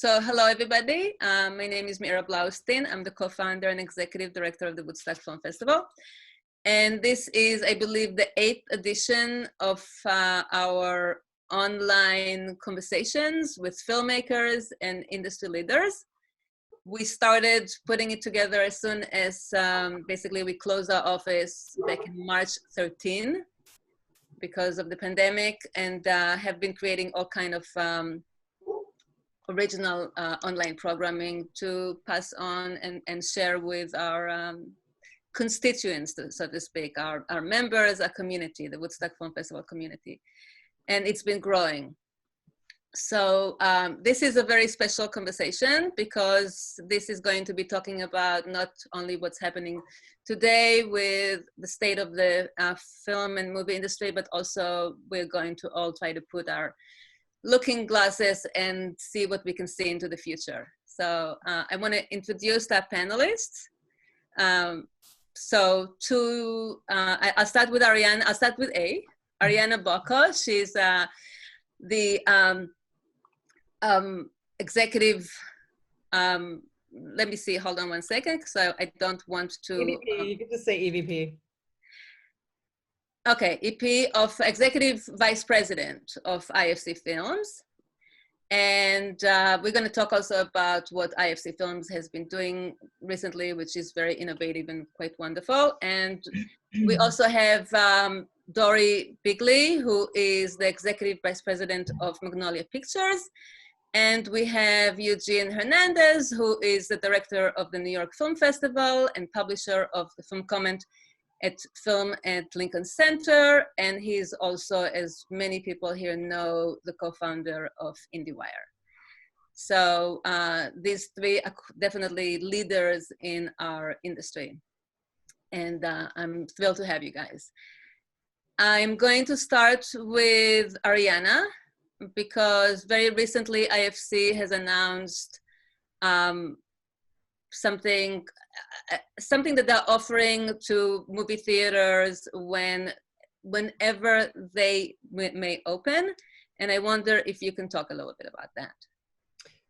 So hello, everybody. My name is Mira Blaustein. I'm the co-founder and executive director of the Woodstock Film Festival. And this is, I believe, the 8th edition of our online conversations with filmmakers and industry leaders. We started putting it together as soon as basically we closed our office back in March 13 because of the pandemic, and have been creating all kind of original online programming to pass on and share with our constituents, so to speak, our members, our community, the Woodstock Film Festival community. And it's been growing. So this is a very special conversation because this is going to be talking about not only what's happening today with the state of the film and movie industry, but also we're going to all try to put our looking glasses and see what we can see into the future. So I want to introduce our panelists. I'll start with Arianna. I'll start with Arianna Bocco. She's the executive. Let me see. Hold on one second. So I don't want to. EVP. You can just say EVP. Okay, EP of Executive Vice President of IFC Films. And we're going to talk also about what IFC Films has been doing recently, which is very innovative and quite wonderful. And we also have Dory Bigley, who is the Executive Vice President of Magnolia Pictures. And we have Eugene Hernandez, who is the Director of the New York Film Festival and publisher of the film comment at Film at Lincoln Center, and he's also, as many people here know, the co-founder of IndieWire. So these three are definitely leaders in our industry, and I'm thrilled to have you guys. I'm going to start with Arianna, because very recently IFC has announced something that they're offering to movie theaters whenever they may open. And I wonder if you can talk a little bit about that.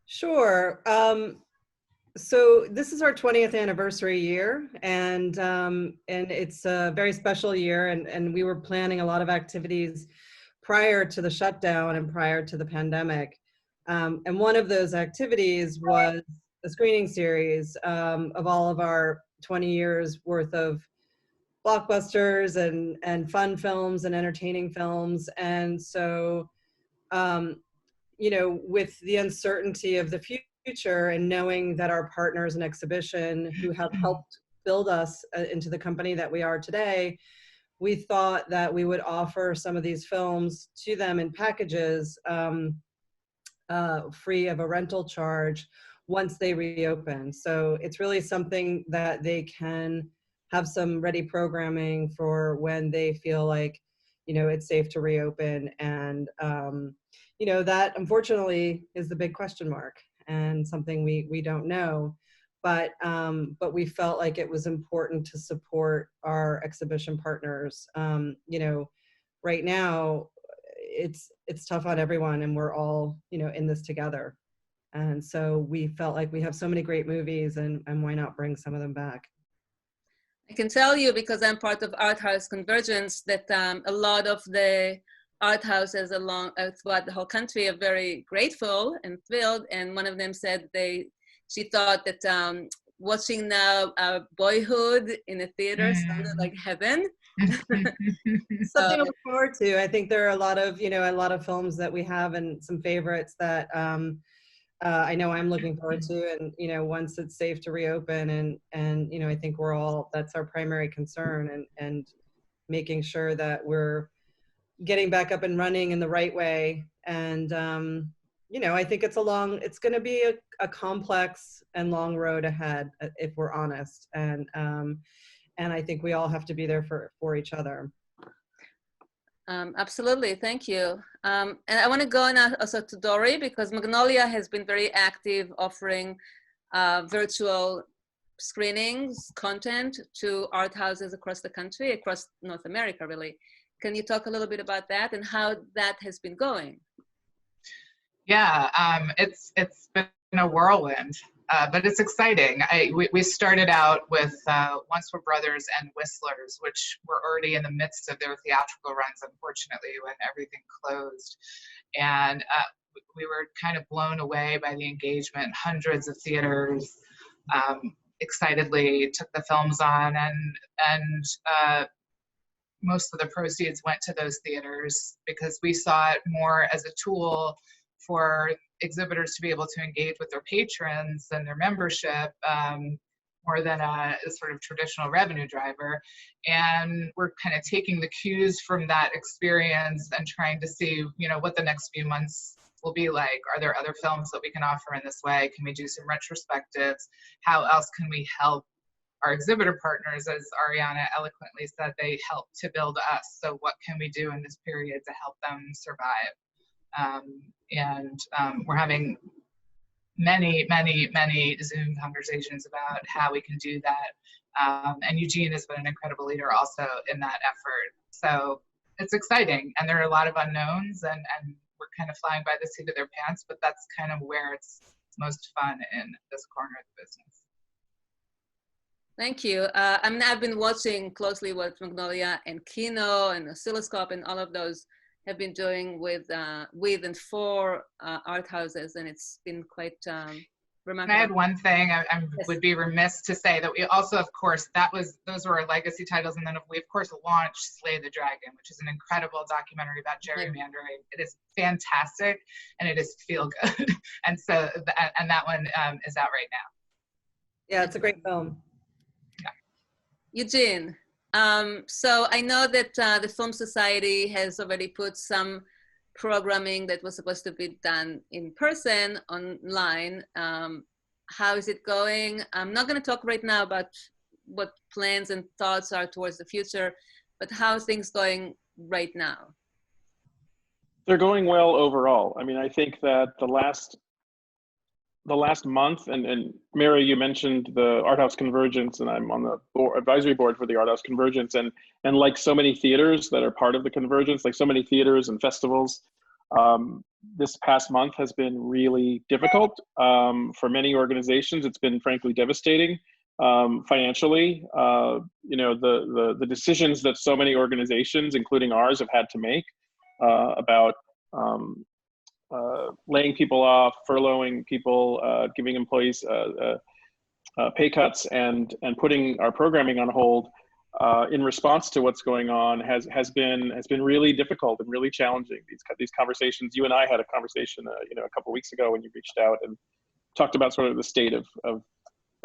Sure. So this is our 20th anniversary year, and it's a very special year. And we were planning a lot of activities prior to the shutdown and prior to the pandemic. And one of those activities was a screening series of all of our 20 years worth of blockbusters and fun films and entertaining films. And so, you know, with the uncertainty of the future and knowing that our partners in exhibition who have helped build us into the company that we are today, we thought that we would offer some of these films to them in packages free of a rental charge once they reopen. So it's really something that they can have some ready programming for when they feel like, you know, it's safe to reopen. And, you know, that unfortunately is the big question mark and something we don't know. But we felt like it was important to support our exhibition partners. You know, right now it's tough on everyone, and we're all, you know, in this together. And so we felt like we have so many great movies, and why not bring some of them back? I can tell you, because I'm part of Art House Convergence, that a lot of the art houses throughout the whole country are very grateful and thrilled. And one of them said she thought that watching now BOYHOOD in a theater sounded like heaven. Something to look forward to. I think there are a lot of films that we have and some favorites that I know I'm looking forward to, and, you know, once it's safe to reopen, and you know, I think that's our primary concern, and making sure that we're getting back up and running in the right way. And you know, I think it's going to be a complex and long road ahead, if we're honest, and I think we all have to be there for each other. Absolutely, thank you. And I want to go now also to Dory, because Magnolia has been very active offering virtual screenings, content to art houses across the country, across North America, really. Can you talk a little bit about that and how that has been going? Yeah, it's been a whirlwind, but it's exciting. We started out with Once Were Brothers and Whistlers, which were already in the midst of their theatrical runs, unfortunately, when everything closed. And we were kind of blown away by the engagement. Hundreds of theaters excitedly took the films on, and most of the proceeds went to those theaters because we saw it more as a tool for exhibitors to be able to engage with their patrons and their membership more than a sort of traditional revenue driver. And we're kind of taking the cues from that experience and trying to see, you know, what the next few months will be like. Are there other films that we can offer in this way? Can we do some retrospectives? How else can we help our exhibitor partners? As Arianna eloquently said, they help to build us. So what can we do in this period to help them survive? We're having many Zoom conversations about how we can do that. And Eugene has been an incredible leader also in that effort. So it's exciting, and there are a lot of unknowns, and we're kind of flying by the seat of their pants, but that's kind of where it's most fun in this corner of the business. Thank you. I mean, I've been watching closely what Magnolia and Kino and Oscilloscope and all of those have been doing with and for art houses, and it's been quite remarkable. And I had one thing I Yes. would be remiss to say, that we also, of course, those were our legacy titles, and then we of course launched Slay the Dragon, which is an incredible documentary about gerrymandering. It is fantastic, and it is feel good, and so and that one is out right now. Yeah, it's a great film. Eugene, so I know that the Film Society has already put some programming that was supposed to be done in person online. How is it going? I'm not going to talk right now about what plans and thoughts are towards the future, but how are things going right now? They're going well overall. I mean, I think that the last month, and Mary, you mentioned the Art House Convergence, and I'm on the advisory board for the Art House Convergence, and like so many theaters that are part of the Convergence, like so many theaters and festivals, this past month has been really difficult for many organizations. It's been frankly devastating financially. You know, the decisions that so many organizations, including ours, have had to make about laying people off, furloughing people, giving employees pay cuts, and putting our programming on hold in response to what's going on has been really difficult and really challenging. These conversations, you and I had a conversation, you know, a couple of weeks ago when you reached out and talked about sort of the state of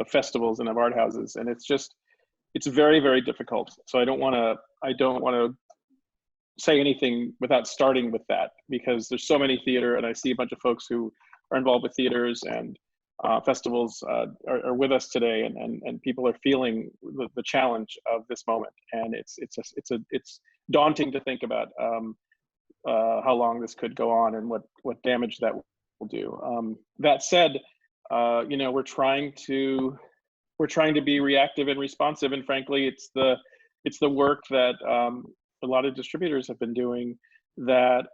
festivals and of art houses, and it's very, very difficult. So I don't want to say anything without starting with that, because there's so many theater, and I see a bunch of folks who are involved with theaters and festivals are with us today, and people are feeling the challenge of this moment, and it's daunting to think about how long this could go on and what damage that will do. That said, you know, we're trying to be reactive and responsive, and frankly, it's the work that a lot of distributors have been doing that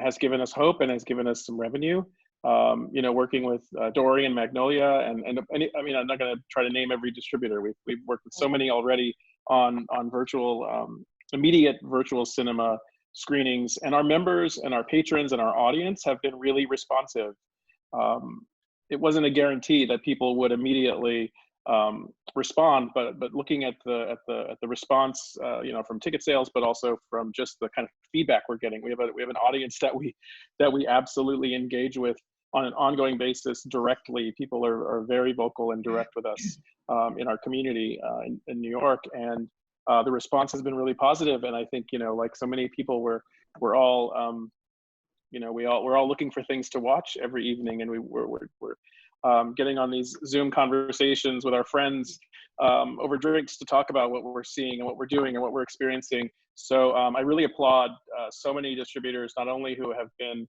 has given us hope and has given us some revenue. You know, working with Dory and Magnolia, and I mean, I'm not going to try to name every distributor. We've worked with so many already on virtual, immediate virtual cinema screenings, and our members and our patrons and our audience have been really responsive. It wasn't a guarantee that people would immediately respond, but looking at the response, you know, from ticket sales, but also from just the kind of feedback we're getting, we have an audience that we absolutely engage with on an ongoing basis directly. People are very vocal and direct with us in our community in New York, and the response has been really positive. And I think, you know, like so many people, we're all you know, we're all looking for things to watch every evening, and we're getting on these Zoom conversations with our friends over drinks to talk about what we're seeing and what we're doing and what we're experiencing. So I really applaud so many distributors, not only who have been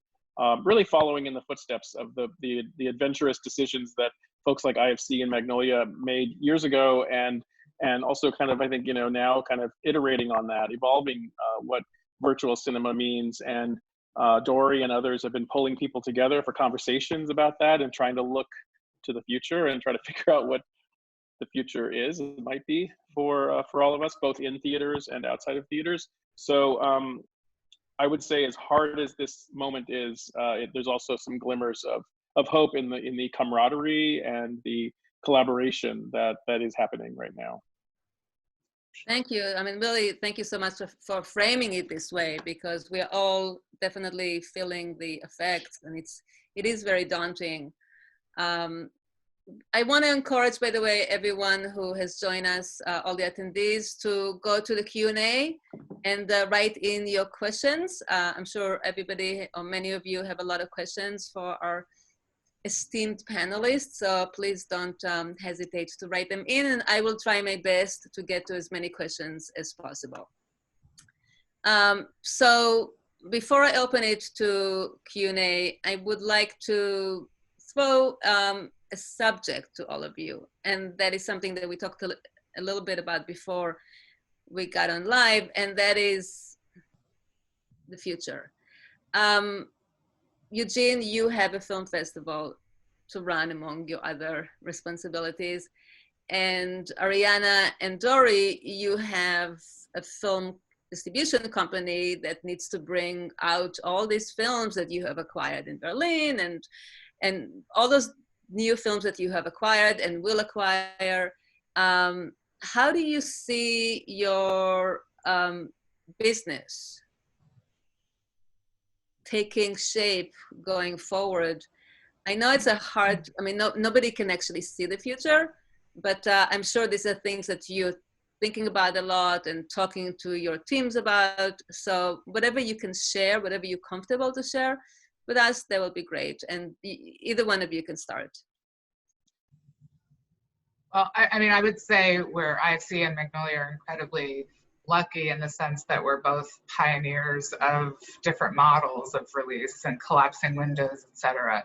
really following in the footsteps of the adventurous decisions that folks like IFC and Magnolia made years ago, and also kind of, I think, you know, now kind of iterating on that, evolving what virtual cinema means, and Dory and others have been pulling people together for conversations about that and trying to look to the future and try to figure out what the future is, it might be for all of us, both in theaters and outside of theaters. So I would say, as hard as this moment is, there's also some glimmers of hope in the camaraderie and the collaboration that is happening right now. Thank you. I mean, really, thank you so much for framing it this way, because we are all definitely feeling the effects, and it is very daunting. I want to encourage, by the way, everyone who has joined us, all the attendees, to go to the Q&A and write in your questions. I'm sure everybody, or many of you, have a lot of questions for our esteemed panelists, so please don't hesitate to write them in, and I will try my best to get to as many questions as possible. So before I open it to Q&A, I would like to throw a subject to all of you, and that is something that we talked a little bit about before we got on live, and that is the future. Eugene, you have a film festival to run among your other responsibilities, and Arianna and Dory, you have a film distribution company that needs to bring out all these films that you have acquired in Berlin, and all those new films that you have acquired and will acquire. How do you see your business taking shape going forward? I know it's a hard, I mean, nobody can actually see the future, but I'm sure these are things that you're thinking about a lot and talking to your teams about. So whatever you can share, whatever you're comfortable to share with us, that will be great. And either one of you can start. Well, I mean, I would say we're IFC and Magnolia are incredibly lucky in the sense that we're both pioneers of different models of release and collapsing windows, et cetera.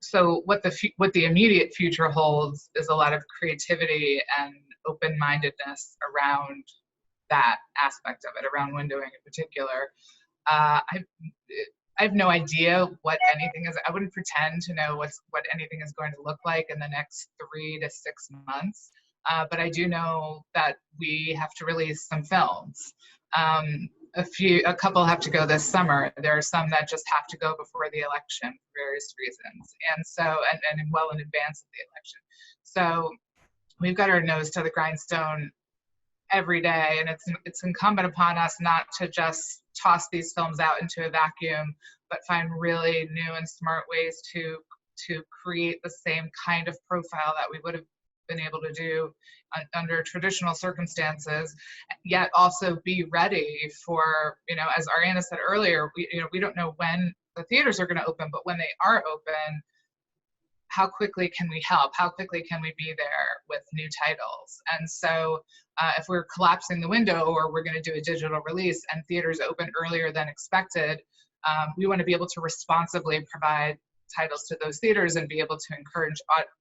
So what the immediate future holds is a lot of creativity and open-mindedness around that aspect of it, around windowing in particular. I have no idea what anything is. I wouldn't pretend to know what anything is going to look like in the next 3 to 6 months. But I do know that we have to release some films. A couple have to go this summer. There are some that just have to go before the election for various reasons, and well in advance of the election. So we've got our nose to the grindstone every day, and it's incumbent upon us not to just toss these films out into a vacuum, but find really new and smart ways to create the same kind of profile that we would have been able to do under traditional circumstances, yet also be ready for, as Arianna said earlier, we don't know when the theaters are going to open, but when they are open, how quickly can we help? How quickly can we be there with new titles? And so if we're collapsing the window, or we're going to do a digital release and theaters open earlier than expected, we want to be able to responsibly provide titles to those theaters and be able to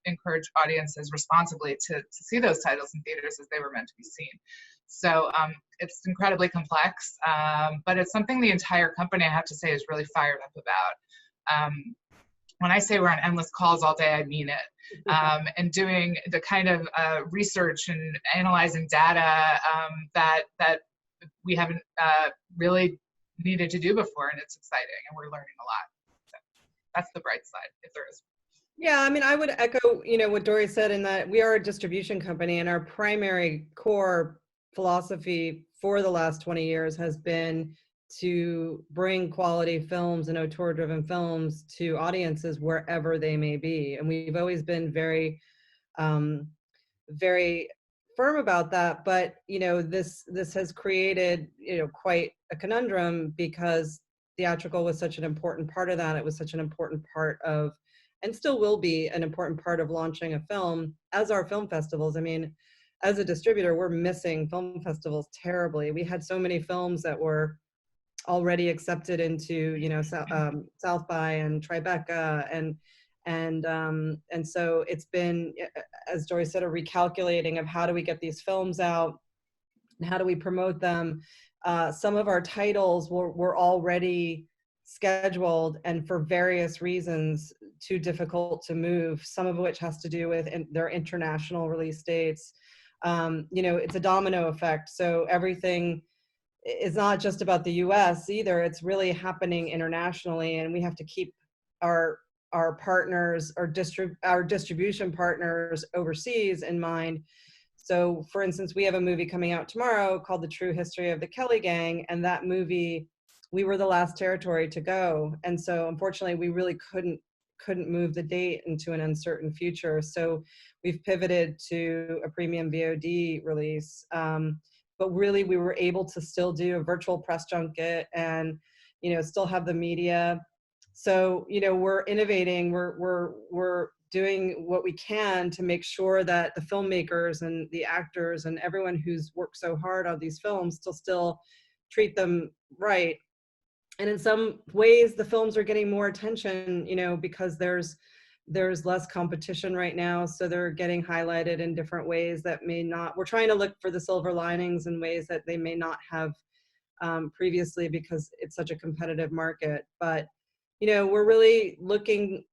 encourage audiences responsibly to see those titles in theaters as they were meant to be seen. So it's incredibly complex, but it's something the entire company, I have to say, is really fired up about. When I say we're on endless calls all day, I mean it. And doing the kind of research and analyzing data that we haven't really needed to do before, and it's exciting, and we're learning a lot. So that's the bright side, if there is. Yeah, I mean, I would echo, what Dory said, in that we are a distribution company, and our primary core philosophy for the last 20 years has been to bring quality films and auteur-driven films to audiences wherever they may be. And we've always been very, very firm about that. But, this has created, quite a conundrum, because theatrical was such an important part of that. It was such an important part of, and still will be an important part of, launching a film, as are film festivals. I mean, as a distributor, we're missing film festivals terribly. We had so many films that were already accepted into, South by and Tribeca, and so it's been, as Dory said, a recalculating of how do we get these films out and how do we promote them some of our titles were already scheduled and for various reasons too difficult to move, some of which has to do with their international release dates. You know, it's a domino effect. So everything is not just about the US either. It's really happening internationally, and we have to keep our partners, our distribution partners overseas in mind. So for instance, we have a movie coming out tomorrow called The True History of the Kelly Gang, and that movie, we were the last territory to go. And so unfortunately, we really couldn't move the date into an uncertain future. So we've pivoted to a premium VOD release. But really, we were able to still do a virtual press junket and, you know, still have the media. So, you know, we're innovating, we're doing what we can to make sure that the filmmakers and the actors and everyone who's worked so hard on these films still treat them right. And in some ways, the films are getting more attention, you know, because there's less competition right now. So they're getting highlighted in different ways that may not, we're trying to look for the silver linings in ways that they may not have previously, because it's such a competitive market. But, you know, we're really looking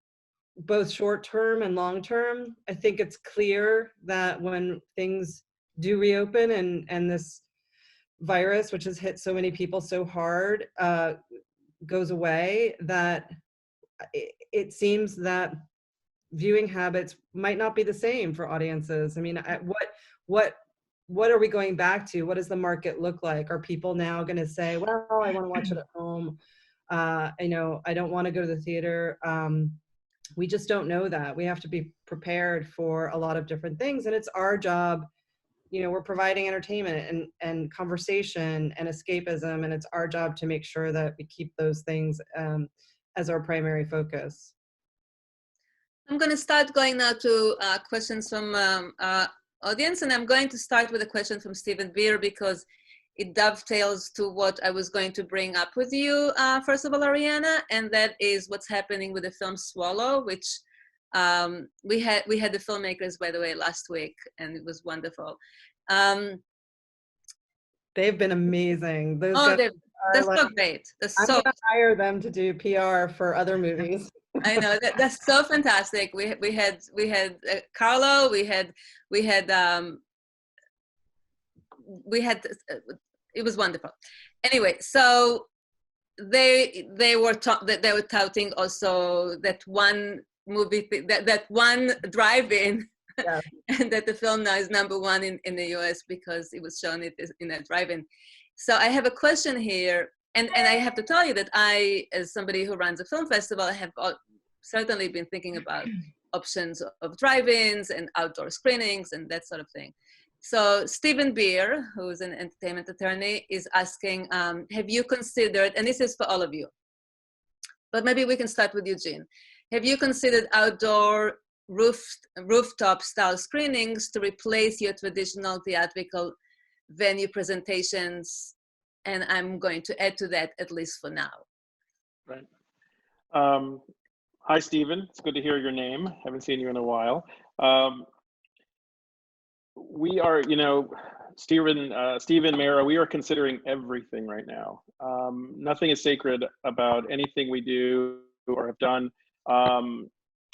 both short term and long term. I think it's clear that when things do reopen and this virus, which has hit so many people so hard, goes away, that it seems that viewing habits might not be the same for audiences. I mean, what are we going back to? What does the market look like? Are people now going to say, well, I want to watch it at home? You know, I don't want to go to the theater. We just don't know that. We have to be prepared for a lot of different things. And it's our job, you know, we're providing entertainment and conversation and escapism, and it's our job to make sure that we keep those things as our primary focus. I'm going to start going now to questions from audience, and I'm going to start with a question from Stephen Beer because it dovetails to what I was going to bring up with you, first of all, Arianna, and that is what's happening with the film Swallow, which we had the filmmakers, by the way, last week, and it was wonderful. They've been amazing. They're so great. I'm going to hire them to do PR for other movies. I know that's so fantastic. We had Carlo. We had it was wonderful. Anyway, so they were touting also that one movie that one drive-in, yeah. And that the film now is #1 in the US because it was shown in a drive-in. So I have a question here, and I have to tell you that I, as somebody who runs a film festival, I have certainly been thinking about options of drive-ins and outdoor screenings and that sort of thing. So Stephen Beer, who is an entertainment attorney, is asking, have you considered, and this is for all of you, but maybe we can start with Eugene. Have you considered outdoor rooftop style screenings to replace your traditional theatrical venue presentations? And I'm going to add to that, at least for now. Right. Hi, Stephen. It's good to hear your name. Haven't seen you in a while. We are, you know, Stephen Mara, we are considering everything right now. Nothing is sacred about anything we do or have done.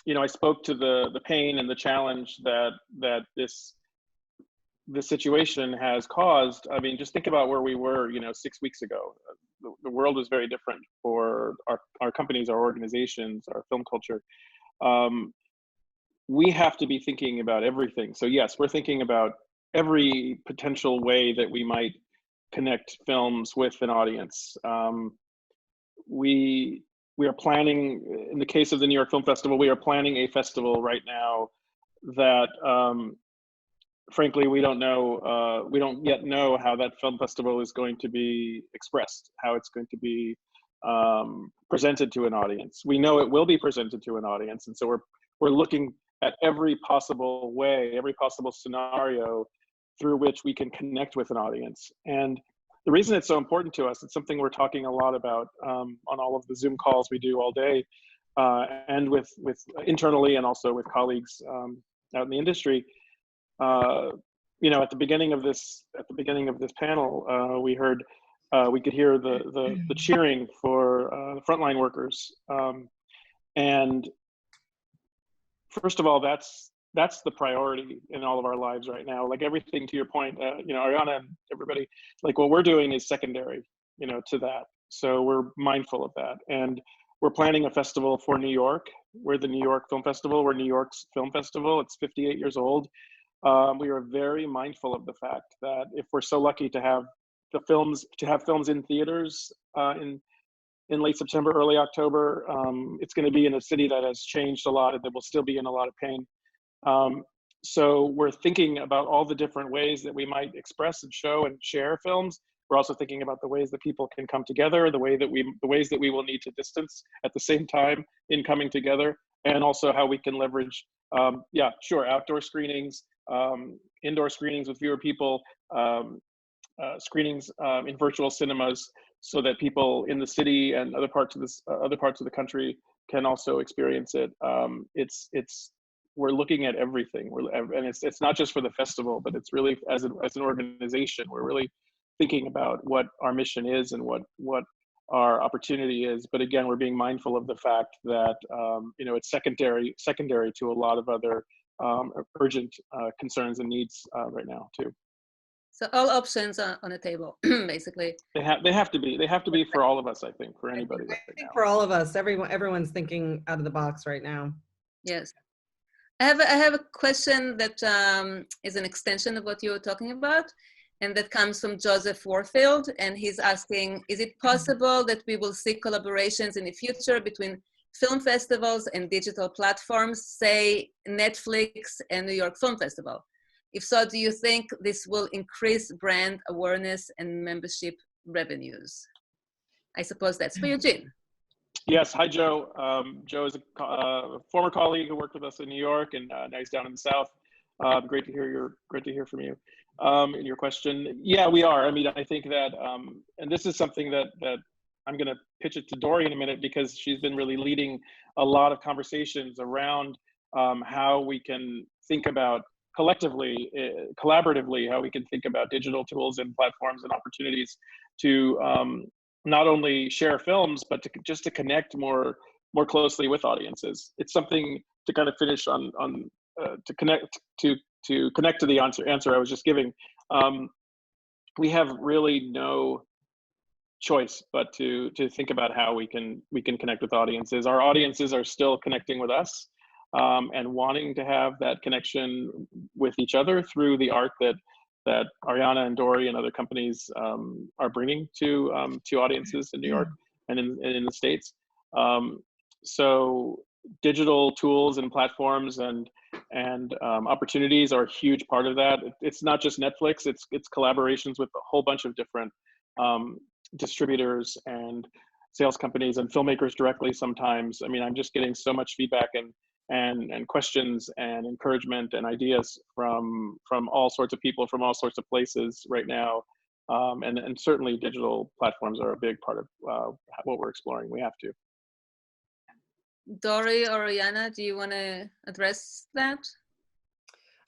You know, I spoke to the pain and the challenge that this situation has caused. I mean, just think about where we were, you know, 6 weeks ago. The world was very different for our companies, our organizations, our film culture. We have to be thinking about everything. So yes, we're thinking about every potential way that we might connect films with an audience. We are planning, in the case of the New York Film Festival, we are planning a festival right now that, frankly, we don't yet know how that film festival is going to be expressed, how it's going to be presented to an audience. We know it will be presented to an audience, and so we're looking at every possible way, every possible scenario through which we can connect with an audience. And the reason it's so important to us, it's something we're talking a lot about on all of the Zoom calls we do all day, and with internally and also with colleagues out in the industry. You know, at the beginning of this panel, we heard we could hear the cheering for the frontline workers. And first of all, that's the priority in all of our lives right now. Like everything, to your point, you know, Arianna and everybody, like what we're doing is secondary, you know, to that. So we're mindful of that. And we're planning a festival for New York. We're the New York Film Festival. We're New York's film festival. It's 58 years old. We are very mindful of the fact that if we're so lucky to have films in theaters in late September, early October, it's going to be in a city that has changed a lot and that will still be in a lot of pain. So we're thinking about all the different ways that we might express and show and share films. We're also thinking about the ways that people can come together, the ways that we will need to distance at the same time in coming together, and also how we can leverage, outdoor screenings, indoor screenings with fewer people, screenings in virtual cinemas, so that people in the city and other parts of the country can also experience it. We're looking at everything. And it's not just for the festival, but it's really as an organization, we're really thinking about what our mission is and what our opportunity is. But again, we're being mindful of the fact that you know, it's secondary to a lot of other urgent concerns and needs right now too. So all options are on the table, basically. They have to be for all of us, I think, for anybody right now. For all of us, everyone's thinking out of the box right now. Yes. I have a question that is an extension of what you were talking about, and that comes from Joseph Warfield, and he's asking, is it possible that we will see collaborations in the future between film festivals and digital platforms, say Netflix and New York Film Festival? If so, do you think this will increase brand awareness and membership revenues? I suppose that's for Eugene. Yes, hi Joe. Joe is a former colleague who worked with us in New York, and now he's down in the South. Great to hear from you. In your question, yeah, we are. I mean, I think that, and this is something that I'm going to pitch it to Dory in a minute, because she's been really leading a lot of conversations around how we can think about collectively, collaboratively, how we can think about digital tools and platforms and opportunities to not only share films, but just to connect more closely with audiences. It's something to kind of finish on to connect to the answer I was just giving. We have really no choice but to think about how we can connect with audiences. Our audiences are still connecting with us, and wanting to have that connection with each other through the art that Arianna and Dory and other companies are bringing to audiences in New York and in the States. So digital tools and platforms and opportunities are a huge part of that. It's not just Netflix, it's collaborations with a whole bunch of different distributors and sales companies and filmmakers directly sometimes. I mean, I'm just getting so much feedback and questions and encouragement and ideas from all sorts of people from all sorts of places right now. And certainly digital platforms are a big part of what we're exploring. We have to. Dory or Arianna, do you want to address that?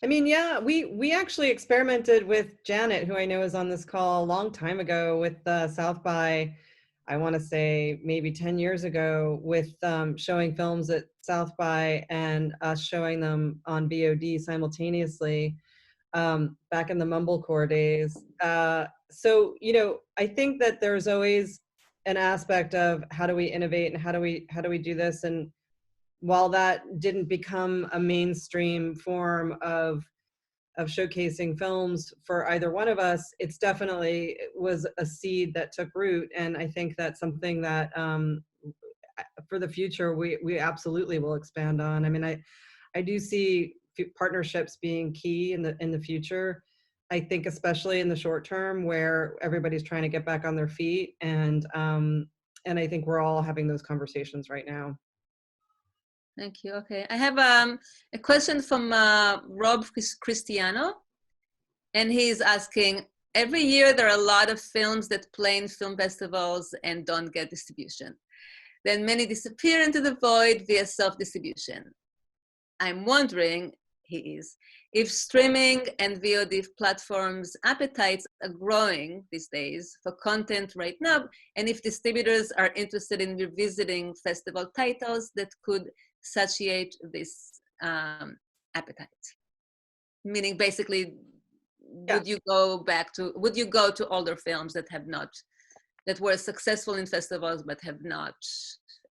I mean, yeah, we actually experimented with Janet, who I know is on this call, a long time ago with South by, I want to say maybe 10 years ago, with showing films at South by and us showing them on VOD simultaneously back in the Mumblecore days. So, you know, I think that there's always an aspect of how do we innovate and how do we do this. And while that didn't become a mainstream form of showcasing films for either one of us, it's definitely was a seed that took root. And I think that's something that for the future, we absolutely will expand on. I mean, I do see partnerships being key in the future. I think especially in the short term where everybody's trying to get back on their feet. And I think we're all having those conversations right now. Thank you. Okay, I have a question from Rob Cristiano, and he's asking, every year there are a lot of films that play in film festivals and don't get distribution. Then many disappear into the void via self-distribution. I'm wondering, he is. If streaming and VOD platforms' appetites are growing these days for content right now, and if distributors are interested in revisiting festival titles that could satiate this appetite. Meaning basically, would you go to older films that have not, that were successful in festivals but have not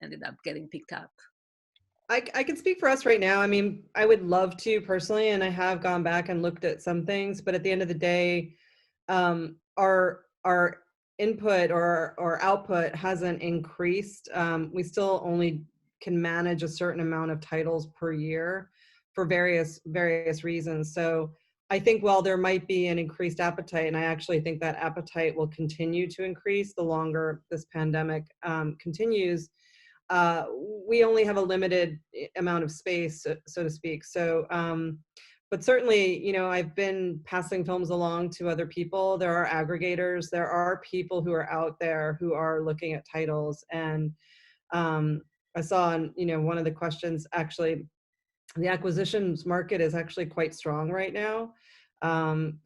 ended up getting picked up? I can speak for us right now. I mean, I would love to personally, and I have gone back and looked at some things, but at the end of the day, our input or output hasn't increased. We still only can manage a certain amount of titles per year for various reasons. So I think while there might be an increased appetite, and I actually think that appetite will continue to increase the longer this pandemic continues, we only have a limited amount of space, so to speak. So, but certainly, you know, I've been passing films along to other people. There are aggregators. There are people who are out there who are looking at titles. And I saw on, you know, one of the questions, actually, the acquisitions market is actually quite strong right now. From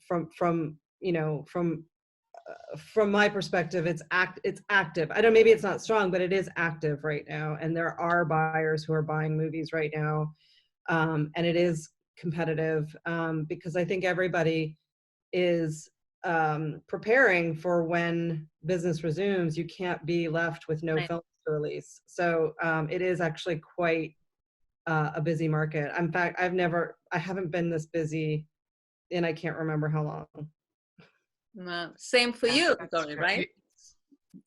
my perspective, it's active. I don't, maybe it's not strong, but it is active right now. And there are buyers who are buying movies right now. And it is competitive because I think everybody is preparing for when business resumes. You can't be left with no films to release. So it is actually quite a busy market. In fact, I haven't been this busy and I can't remember how long. Same for you, Tori, right?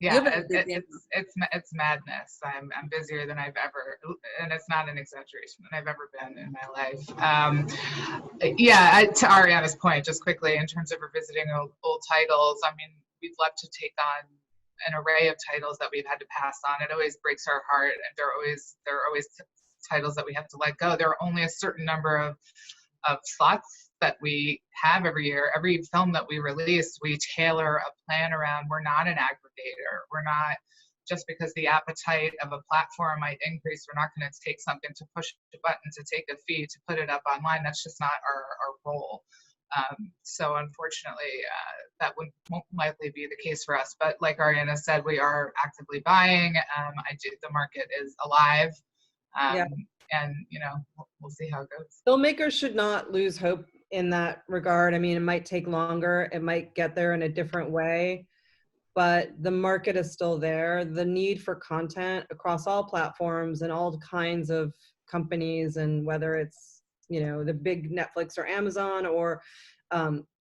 Yeah, it's madness. I'm busier than I've ever, and it's not an exaggeration, than I've ever been in my life. To Arianna's point, just quickly, in terms of revisiting old titles, I mean, we'd love to take on an array of titles that we've had to pass on. It always breaks our heart, and there are always titles that we have to let go. There are only a certain number of slots that we have every year. Every film that we release, we tailor a plan around. We're not an aggregator. We're not, just because the appetite of a platform might increase, we're not going to take something to push a button to take a feed to put it up online. That's just not our role. So unfortunately, that won't likely be the case for us. But like Arianna said, we are actively buying. The market is alive. And you know, we'll see how it goes. Filmmakers should not lose hope in that regard. I mean, it might take longer, it might get there in a different way, but the market is still there. The need for content across all platforms and all kinds of companies, and whether it's, you know, the big Netflix or Amazon or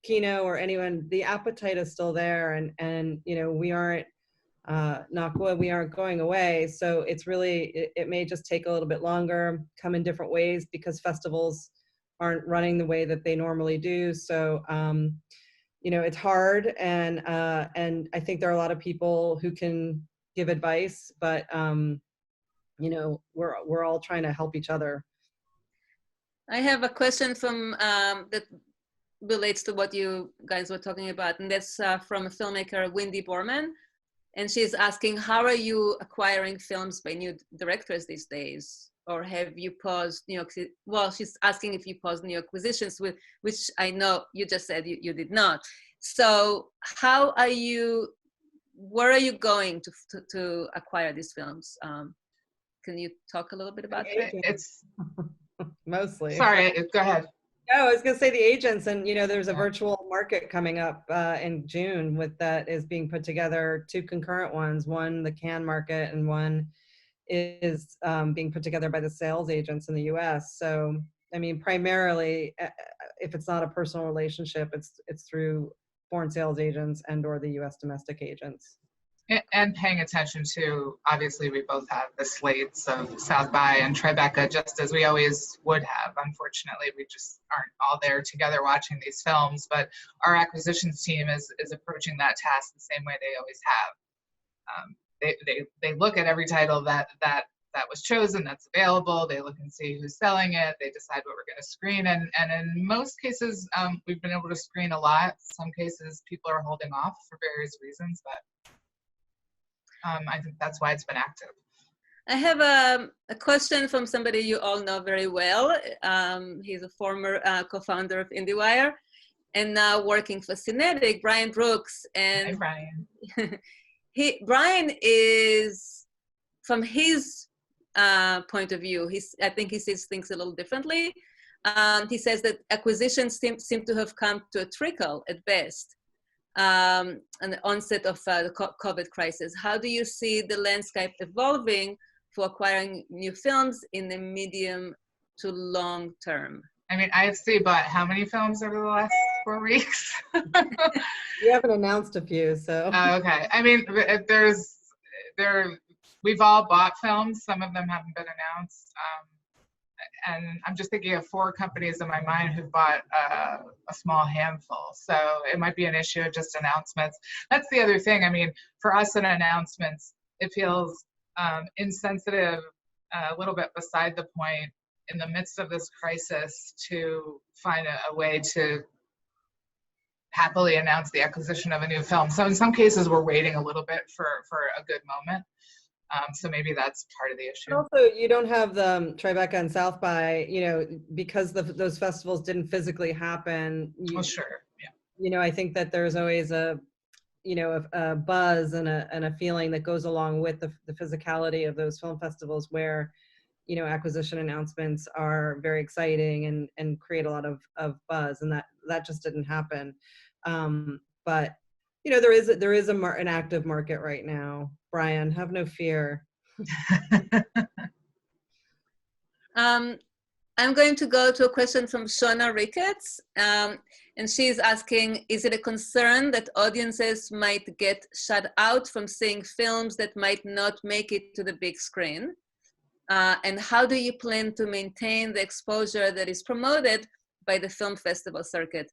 Kino or anyone, the appetite is still there. And you know, we aren't, knock wood, we aren't going away. So it's really, it may just take a little bit longer, come in different ways because festivals aren't running the way that they normally do. So, you know, it's hard. And I think there are a lot of people who can give advice, but, you know, we're all trying to help each other. I have a question from that relates to what you guys were talking about, and that's from a filmmaker, Wendy Borman. And she's asking, how are you acquiring films by new directors these days? Or have you paused new, well, she's asking if you paused new acquisitions, which I know you just said you did not. So how are you, where are you going to acquire these films? Can you talk a little bit about that? It's mostly. Sorry, go ahead. No, I was going to say the agents, and you know, there's a virtual market coming up in June that is being put together, 2 concurrent ones. One, the Cannes market, and one is being put together by the sales agents in the U.S. So, I mean, primarily, if it's not a personal relationship, it's through foreign sales agents and/or the U.S. domestic agents. And paying attention to, obviously, we both have the slates of South by and Tribeca, just as we always would have. Unfortunately, we just aren't all there together watching these films, but our acquisitions team is approaching that task the same way they always have. They look at every title that was chosen, that's available. They look and see who's selling it. They decide what we're going to screen. And in most cases, we've been able to screen a lot. Some cases, people are holding off for various reasons, but I think that's why it's been active. I have a question from somebody you all know very well. He's a former co-founder of IndieWire and now working for Cinetic, Brian Brooks. And Hi, Brian. Brian is, from his point of view, I think he sees things a little differently. He says that acquisitions seem to have come to a trickle at best. And the onset of the COVID crisis. How do you see the landscape evolving for acquiring new films in the medium to long term? I mean, IFC bought how many films over the last 4 weeks? We haven't announced a few, so. Oh, okay. I mean, we've all bought films. Some of them haven't been announced. And I'm just thinking of 4 companies in my mind who've bought a small handful. So it might be an issue of just announcements. That's the other thing. I mean, for us in announcements, it feels insensitive, a little bit beside the point in the midst of this crisis to find a way to happily announce the acquisition of a new film. So in some cases, we're waiting a little bit for a good moment. So maybe that's part of the issue. Also, you don't have the Tribeca and South by, because those festivals didn't physically happen. Oh, sure. Yeah. I think that there's always a buzz and a feeling that goes along with the physicality of those film festivals where, acquisition announcements are very exciting and create a lot of buzz, and that just didn't happen. But there is an active market right now. Brian, have no fear. I'm going to go to a question from Shona Ricketts, and she's asking, is it a concern that audiences might get shut out from seeing films that might not make it to the big screen? And how do you plan to maintain the exposure that is promoted by the film festival circuit?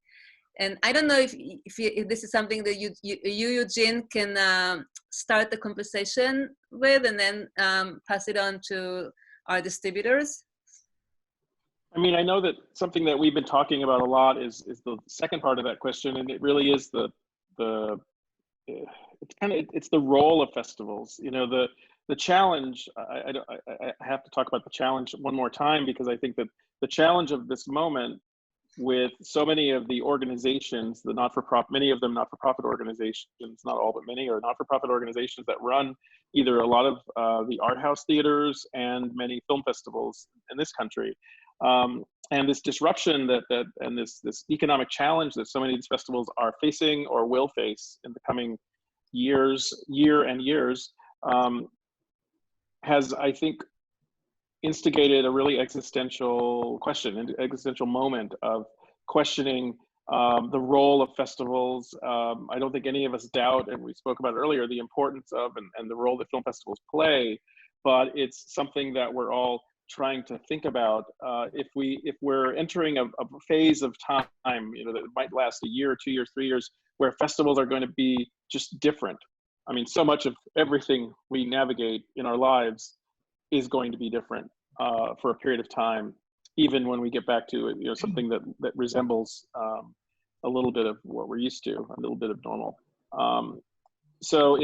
And I don't know if this is something that you Eugene, can start the conversation with and then pass it on to our distributors. I mean, I know that something that we've been talking about a lot is the second part of that question, and it really is it's the role of festivals. The challenge. I have to talk about the challenge one more time, because I think that the challenge of this moment, with so many of the organizations, many of them not-for-profit organizations, not all but many, are not-for-profit organizations that run either a lot of the art house theaters and many film festivals in this country. And this disruption and this economic challenge that so many of these festivals are facing or will face in the coming year and years, has, I think, instigated a really existential question, an existential moment of questioning the role of festivals. I don't think any of us doubt, and we spoke about earlier, the importance of and the role that film festivals play, but it's something that we're all trying to think about. If we're entering a phase of time, that might last a year, 2 years, 3 years, where festivals are going to be just different. I mean, so much of everything we navigate in our lives is going to be different for a period of time, even when we get back to something that resembles a little bit of what we're used to, a little bit of normal. So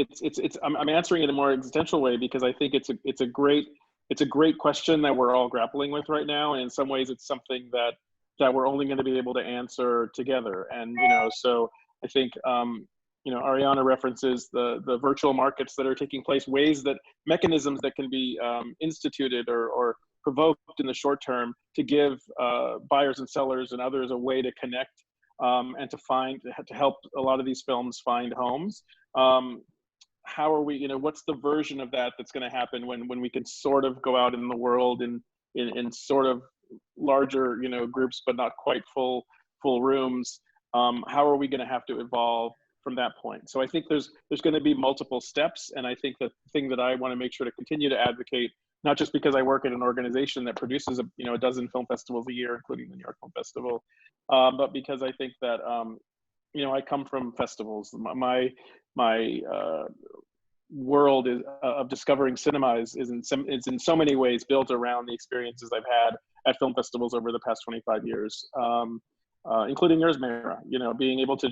I'm answering it in a more existential way, because I think it's a great question that we're all grappling with right now, and in some ways it's something that we're only going to be able to answer together. And so I think Arianna references the virtual markets that are taking place, mechanisms that can be instituted or provoked in the short term to give buyers and sellers and others a way to connect and to help a lot of these films find homes. How are we, what's the version of that's going to happen when we can sort of go out in the world in sort of larger, groups, but not quite full rooms? How are we going to have to evolve from that point? So I think there's going to be multiple steps, and I think the thing that I want to make sure to continue to advocate, not just because I work at an organization that produces a dozen film festivals a year, including the New York Film Festival, but because I think that I come from festivals. My world of discovering cinema is in so many ways built around the experiences I've had at film festivals over the past 25 years, including yours, Mara. Being able to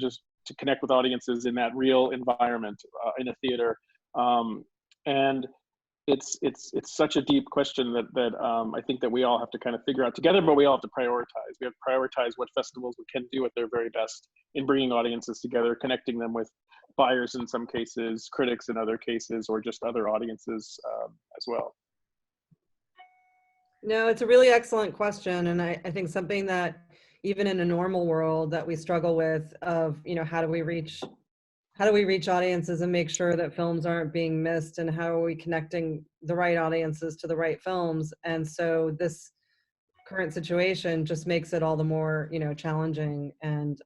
connect with audiences in that real environment in a theater, and it's such a deep question that I think that we all have to kind of figure out together, but we all have to prioritize. We have to prioritize what festivals we can do at their very best in bringing audiences together, connecting them with buyers in some cases, critics in other cases, or just other audiences as well. No, it's a really excellent question. And I think something that even in a normal world that we struggle with of, you know, how do we reach audiences and make sure that films aren't being missed, and how are we connecting the right audiences to the right films? And so this current situation just makes it all the more, you know, challenging, and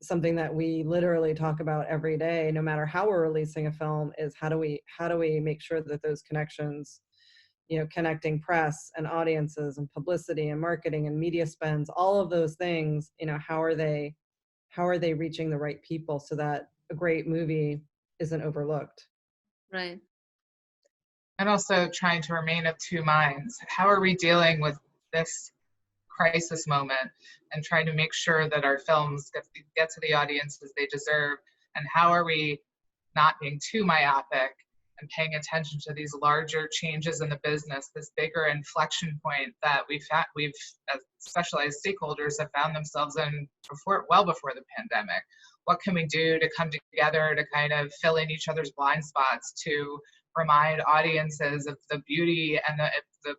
something that we literally talk about every day, no matter how we're releasing a film, is how do we make sure that those connections, you know, connecting press and audiences and publicity and marketing and media spends, all of those things, you know, how are they reaching the right people so that a great movie isn't overlooked? Right. And also trying to remain of two minds. How are we dealing with this crisis moment and trying to make sure that our films get to the audiences they deserve? And how are we not being too myopic and paying attention to these larger changes in the business, this bigger inflection point that we've as specialized stakeholders have found themselves in well before the pandemic? What can we do to come together to kind of fill in each other's blind spots, to remind audiences of the beauty and the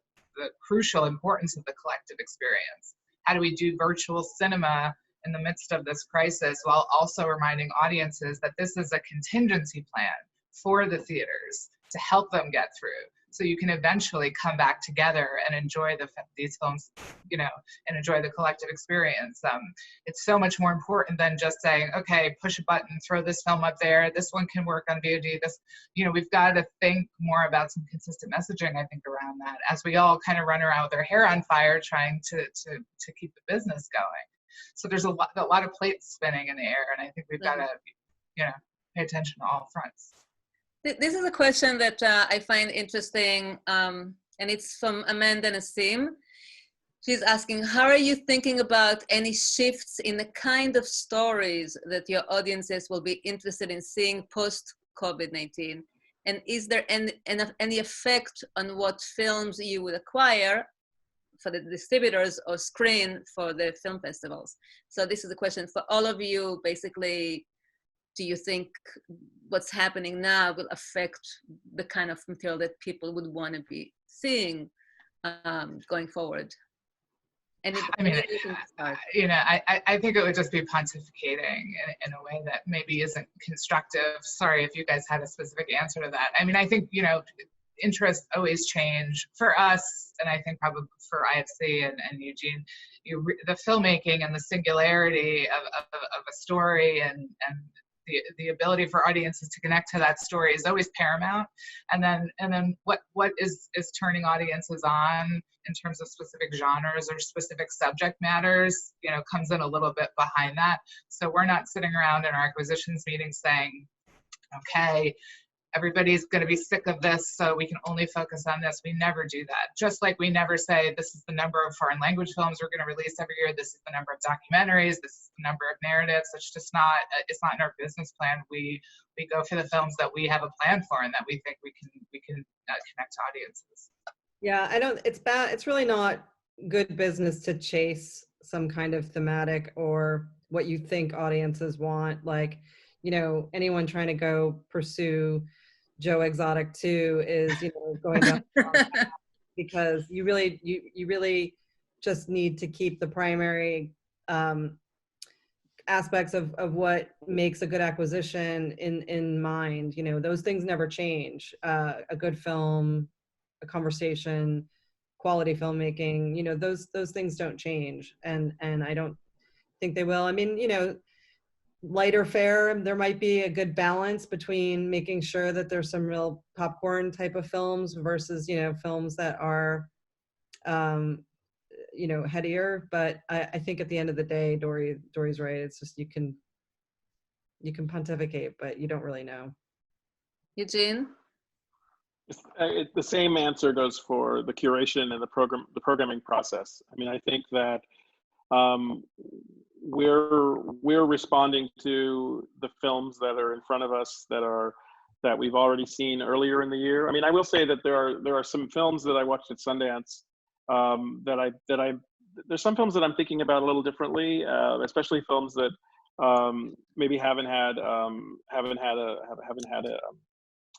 crucial importance of the collective experience? How do we do virtual cinema in the midst of this crisis while also reminding audiences that this is a contingency plan for the theaters to help them get through, so you can eventually come back together and enjoy these films, you know, and enjoy the collective experience? It's so much more important than just saying, okay, push a button, throw this film up there, this one can work on VOD. This, you know, we've got to think more about some consistent messaging, I think, around that, as we all kind of run around with our hair on fire trying to keep the business going. So there's a lot of plates spinning in the air, and I think we've got to, you know, pay attention to all fronts. This is a question that I find interesting, and it's from Amanda Nassim. She's asking, how are you thinking about any shifts in the kind of stories that your audiences will be interested in seeing post-COVID-19? And is there any effect on what films you would acquire for the distributors or screen for the film festivals? So this is a question for all of you, basically. Do you think what's happening now will affect the kind of material that people would want to be seeing going forward? I mean, you know, I think it would just be pontificating in a way that maybe isn't constructive. Sorry if you guys had a specific answer to that. I mean, I think, you know, interests always change for us, and I think probably for IFC and Eugene, the filmmaking and the singularity of a story and the ability for audiences to connect to that story is always paramount. And then what is turning audiences on in terms of specific genres or specific subject matters, you know, comes in a little bit behind that. So we're not sitting around in our acquisitions meetings saying, okay, everybody's going to be sick of this, so we can only focus on this. We never do that. Just like we never say, this is the number of foreign language films we're going to release every year. This is the number of documentaries. This is the number of narratives. It's just not, it's not in our business plan. We go for the films that we have a plan for and that we think we can connect to audiences. Yeah, it's really not good business to chase some kind of thematic or what you think audiences want. Like, you know, anyone trying to go pursue Joe Exotic 2 is, you know, going down the wrong path, because you really just need to keep the primary aspects of what makes a good acquisition in mind. You know, those things never change. A good film, a conversation, quality filmmaking, you know, those things don't change, and I don't think they will. I mean, you know, lighter fare, there might be a good balance between making sure that there's some real popcorn type of films versus, you know, films that are you know, headier. But I think at the end of the day, Dory's right. It's just you can pontificate, but you don't really know. Eugene? The same answer goes for the curation and the programming process. I mean, I think that we're responding to the films that are in front of us, that are that we've already seen earlier in the year. I mean, I will say that there are some films that I watched at Sundance there's some films that I'm thinking about a little differently, especially films that maybe haven't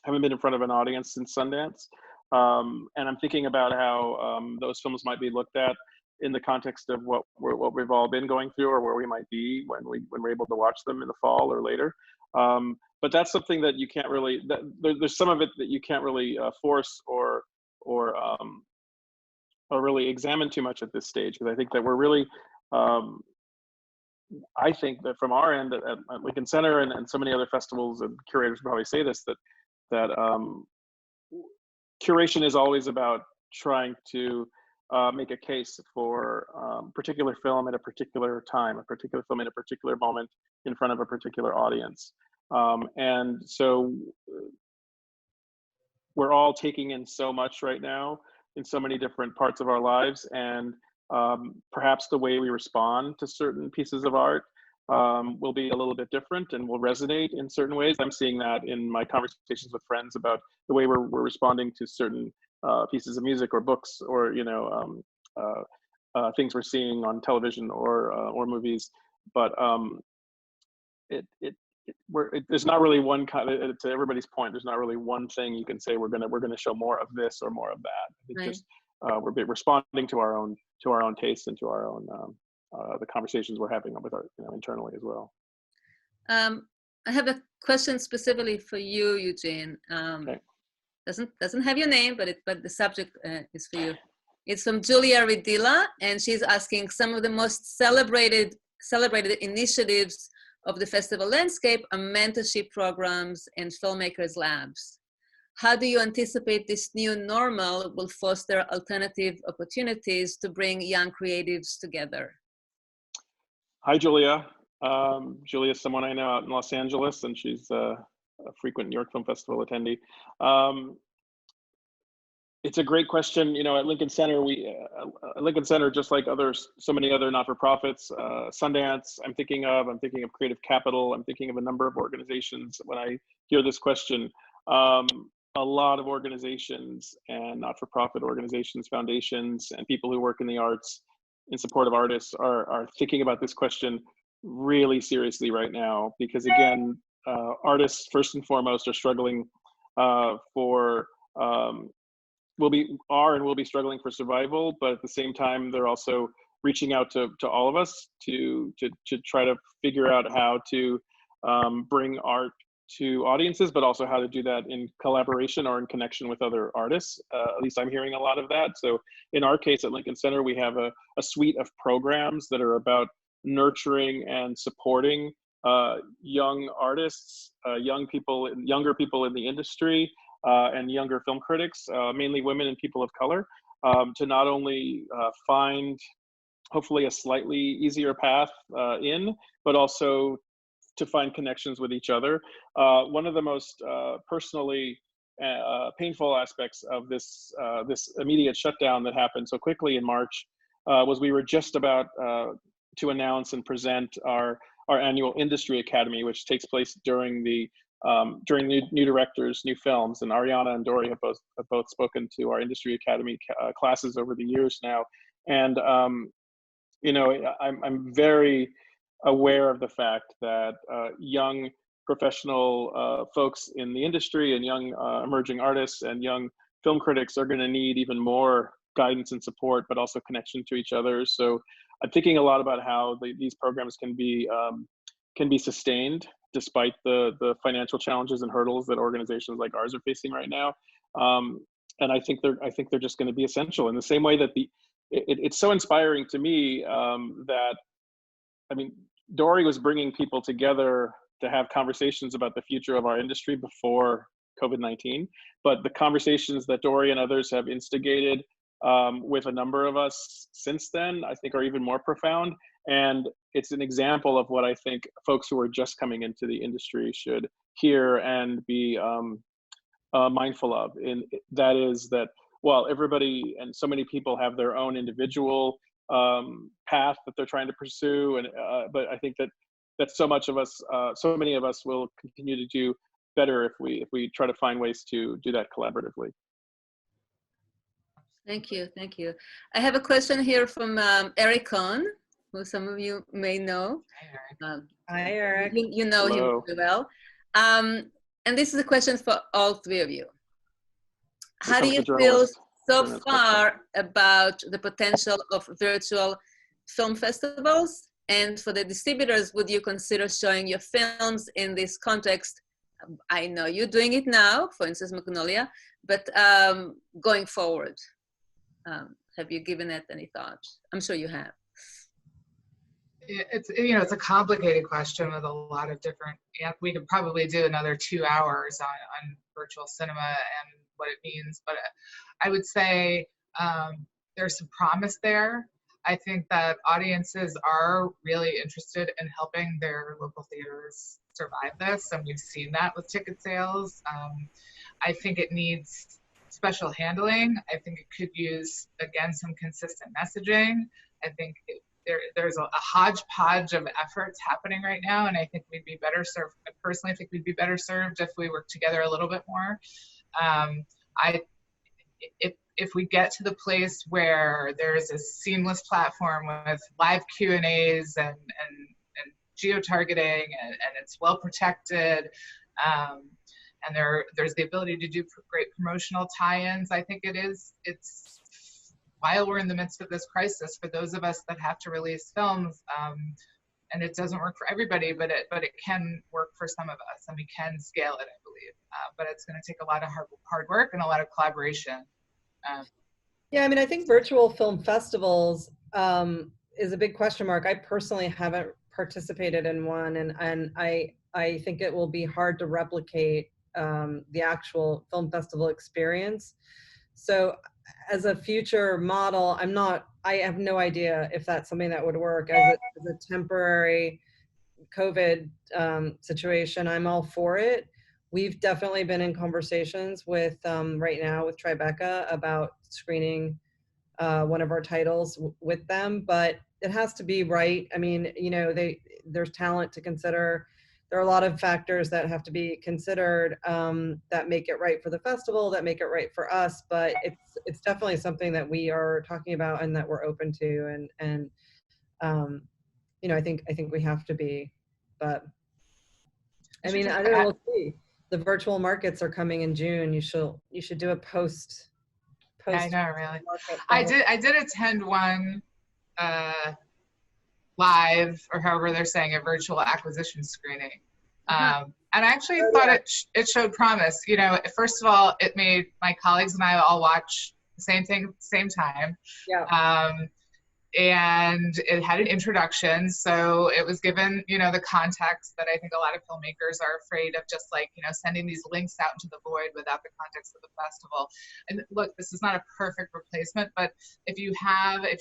been in front of an audience since Sundance. And I'm thinking about how those films might be looked at in the context of what we've all been going through, or where we might be when we're able to watch them in the fall or later. But that's something that you can't really. There's some of it that you can't really force or really examine too much at this stage, because I think that we're really. I think that from our end at Lincoln Center and so many other festivals, and curators probably say this, that curation is always about trying to make a case for particular film at a particular time, a particular film at a particular moment in front of a particular audience. And so we're all taking in so much right now in so many different parts of our lives, and perhaps the way we respond to certain pieces of art will be a little bit different and will resonate in certain ways. I'm seeing that in my conversations with friends about the way we're responding to certain pieces of music or books, or things we're seeing on television or movies. But there's not really one kind of, to everybody's point, there's not really one thing you can say we're gonna show more of this or more of that. It's right. Just we're responding to our own tastes and to our own the conversations we're having with our internally as well. I have a question specifically for you, Eugene. Okay. Doesn't have your name, but the subject is for you. It's from Julia Ridilla, and she's asking, some of the most celebrated initiatives of the festival landscape are mentorship programs and filmmakers labs. How do you anticipate this new normal will foster alternative opportunities to bring young creatives together? Hi, Julia. Julia's someone I know out in Los Angeles, and she's a frequent New York Film Festival attendee. It's a great question. At Lincoln Center, Lincoln Center, just like so many other not-for-profits, Sundance, I'm thinking of Creative Capital, I'm thinking of a number of organizations when I hear this question. A lot of organizations and not-for-profit organizations, foundations, and people who work in the arts in support of artists are thinking about this question really seriously right now, because again, artists first and foremost are struggling will be struggling for survival, but at the same time, they're also reaching out to all of us to try to figure out how to bring art to audiences, but also how to do that in collaboration or in connection with other artists. At least I'm hearing a lot of that. So in our case at Lincoln Center, we have a suite of programs that are about nurturing and supporting young artists, younger people in the industry, and younger film critics, mainly women and people of color, to not only find hopefully a slightly easier path in, but also to find connections with each other. One of the most personally painful aspects of this immediate shutdown that happened so quickly in March was we were just about to announce and present our annual Industry Academy, which takes place during new directors, new films, and Arianna and Dory have both spoken to our Industry Academy classes over the years now, and I'm very aware of the fact that young professional folks in the industry and young emerging artists and young film critics are going to need even more guidance and support, but also connection to each other. So I'm thinking a lot about how these programs can be sustained despite the financial challenges and hurdles that organizations like ours are facing right now. And I think they're just going to be essential in the same way that it's so inspiring to me that, I mean, Dory was bringing people together to have conversations about the future of our industry before COVID-19, but the conversations that Dory and others have instigated with a number of us since then, I think are even more profound. And it's an example of what I think folks who are just coming into the industry should hear and be mindful of. And that is that while everybody and so many people have their own individual path that they're trying to pursue, and but I think that so many of us will continue to do better if we try to find ways to do that collaboratively. Thank you, thank you. I have a question here from Eric Cohn, who some of you may know. Hi, Eric. You know Hello. him very well. And this is a question for all three of you. How do you feel so far about the potential of virtual film festivals? And for the distributors, would you consider showing your films in this context? I know you're doing it now, for instance, Magnolia, but going forward, have you given it any thought? I'm sure you have. It's, you know, it's a complicated question with a lot of different, we could probably do another 2 hours on virtual cinema and what it means, but I would say there's some promise there. I think that audiences are really interested in helping their local theaters survive this, and we've seen that with ticket sales. I think it needs special handling. I think it could use, again, some consistent messaging. I think there's a hodgepodge of efforts happening right now, and I think we'd be better served. I personally think we'd be better served if we worked together a little bit more. If we get to the place where there's a seamless platform with live Q&As and geo-targeting and it's well protected, and there's the ability to do great promotional tie-ins, I think it's while we're in the midst of this crisis, for those of us that have to release films, and it doesn't work for everybody, but it can work for some of us, and we can scale it, I believe. But it's going to take a lot of hard work and a lot of collaboration. Yeah, I mean, I think virtual film festivals is a big question mark. I personally haven't participated in one, and I think it will be hard to replicate the actual film festival experience. So as a future model, I have no idea if that's something that would work as a temporary COVID situation. I'm all for it. We've definitely been in conversations with, right now with Tribeca about screening one of our titles with them, but it has to be right. I mean, you know, there's talent to consider. There are a lot of factors that have to be considered that make it right for the festival, that make it right for us. But it's definitely something that we are talking about and that we're open to. And you know, I think we have to be. But I mean, I don't know. We'll see. The virtual markets are coming in June. You should do a post. I know, really. I did attend one live, or however they're saying, a virtual acquisition screening. And I actually thought it showed promise. You know, first of all, it made my colleagues and I all watch the same thing, same time. Yeah. And it had an introduction, so it was given, you know, the context that I think a lot of filmmakers are afraid of, just like, you know, sending these links out into the void without the context of the festival. And look, this is not a perfect replacement, but if you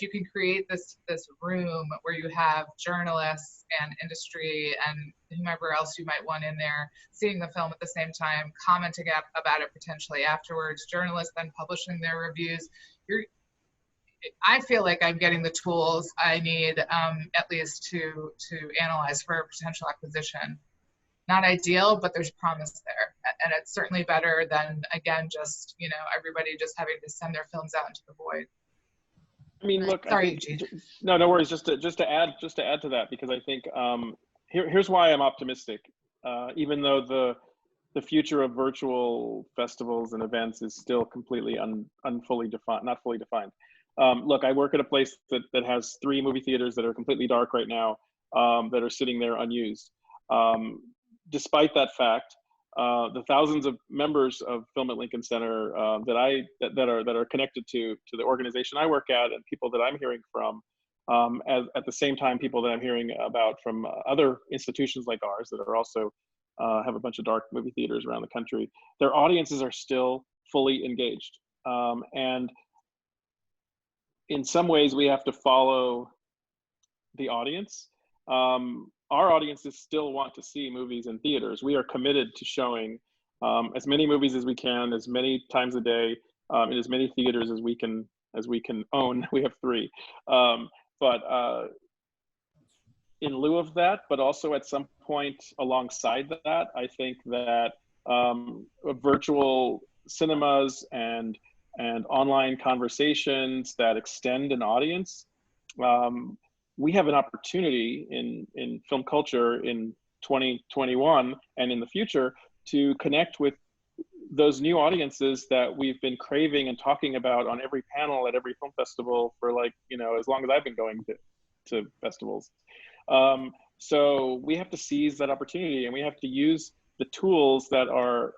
can create this room where you have journalists and industry and whomever else you might want in there seeing the film at the same time, commenting about it potentially afterwards, journalists then publishing their reviews, I feel like I'm getting the tools I need, at least to analyze for a potential acquisition. Not ideal, but there's promise there, and it's certainly better than, again, just, you know, everybody just having to send their films out into the void. I mean, look. Sorry, no worries. Just to add to that, because I think here's why I'm optimistic. Even though the future of virtual festivals and events is still completely not fully defined. Look, I work at a place that has 3 movie theaters that are completely dark right now, that are sitting there unused. Despite that fact, the thousands of members of Film at Lincoln Center that are connected to the organization I work at, and people that I'm hearing from, at the same time, people that I'm hearing about from other institutions like ours that are also have a bunch of dark movie theaters around the country, their audiences are still fully engaged. And in some ways, we have to follow the audience. Our audiences still want to see movies in theaters. We are committed to showing as many movies as we can, as many times a day, in as many theaters as we can own. We have 3. But in lieu of that, but also at some point alongside that, I think that virtual cinemas and online conversations that extend an audience. We have an opportunity in film culture in 2021 and in the future to connect with those new audiences that we've been craving and talking about on every panel at every film festival for, like, you know, as long as I've been going to festivals. So we have to seize that opportunity, and we have to use the tools that are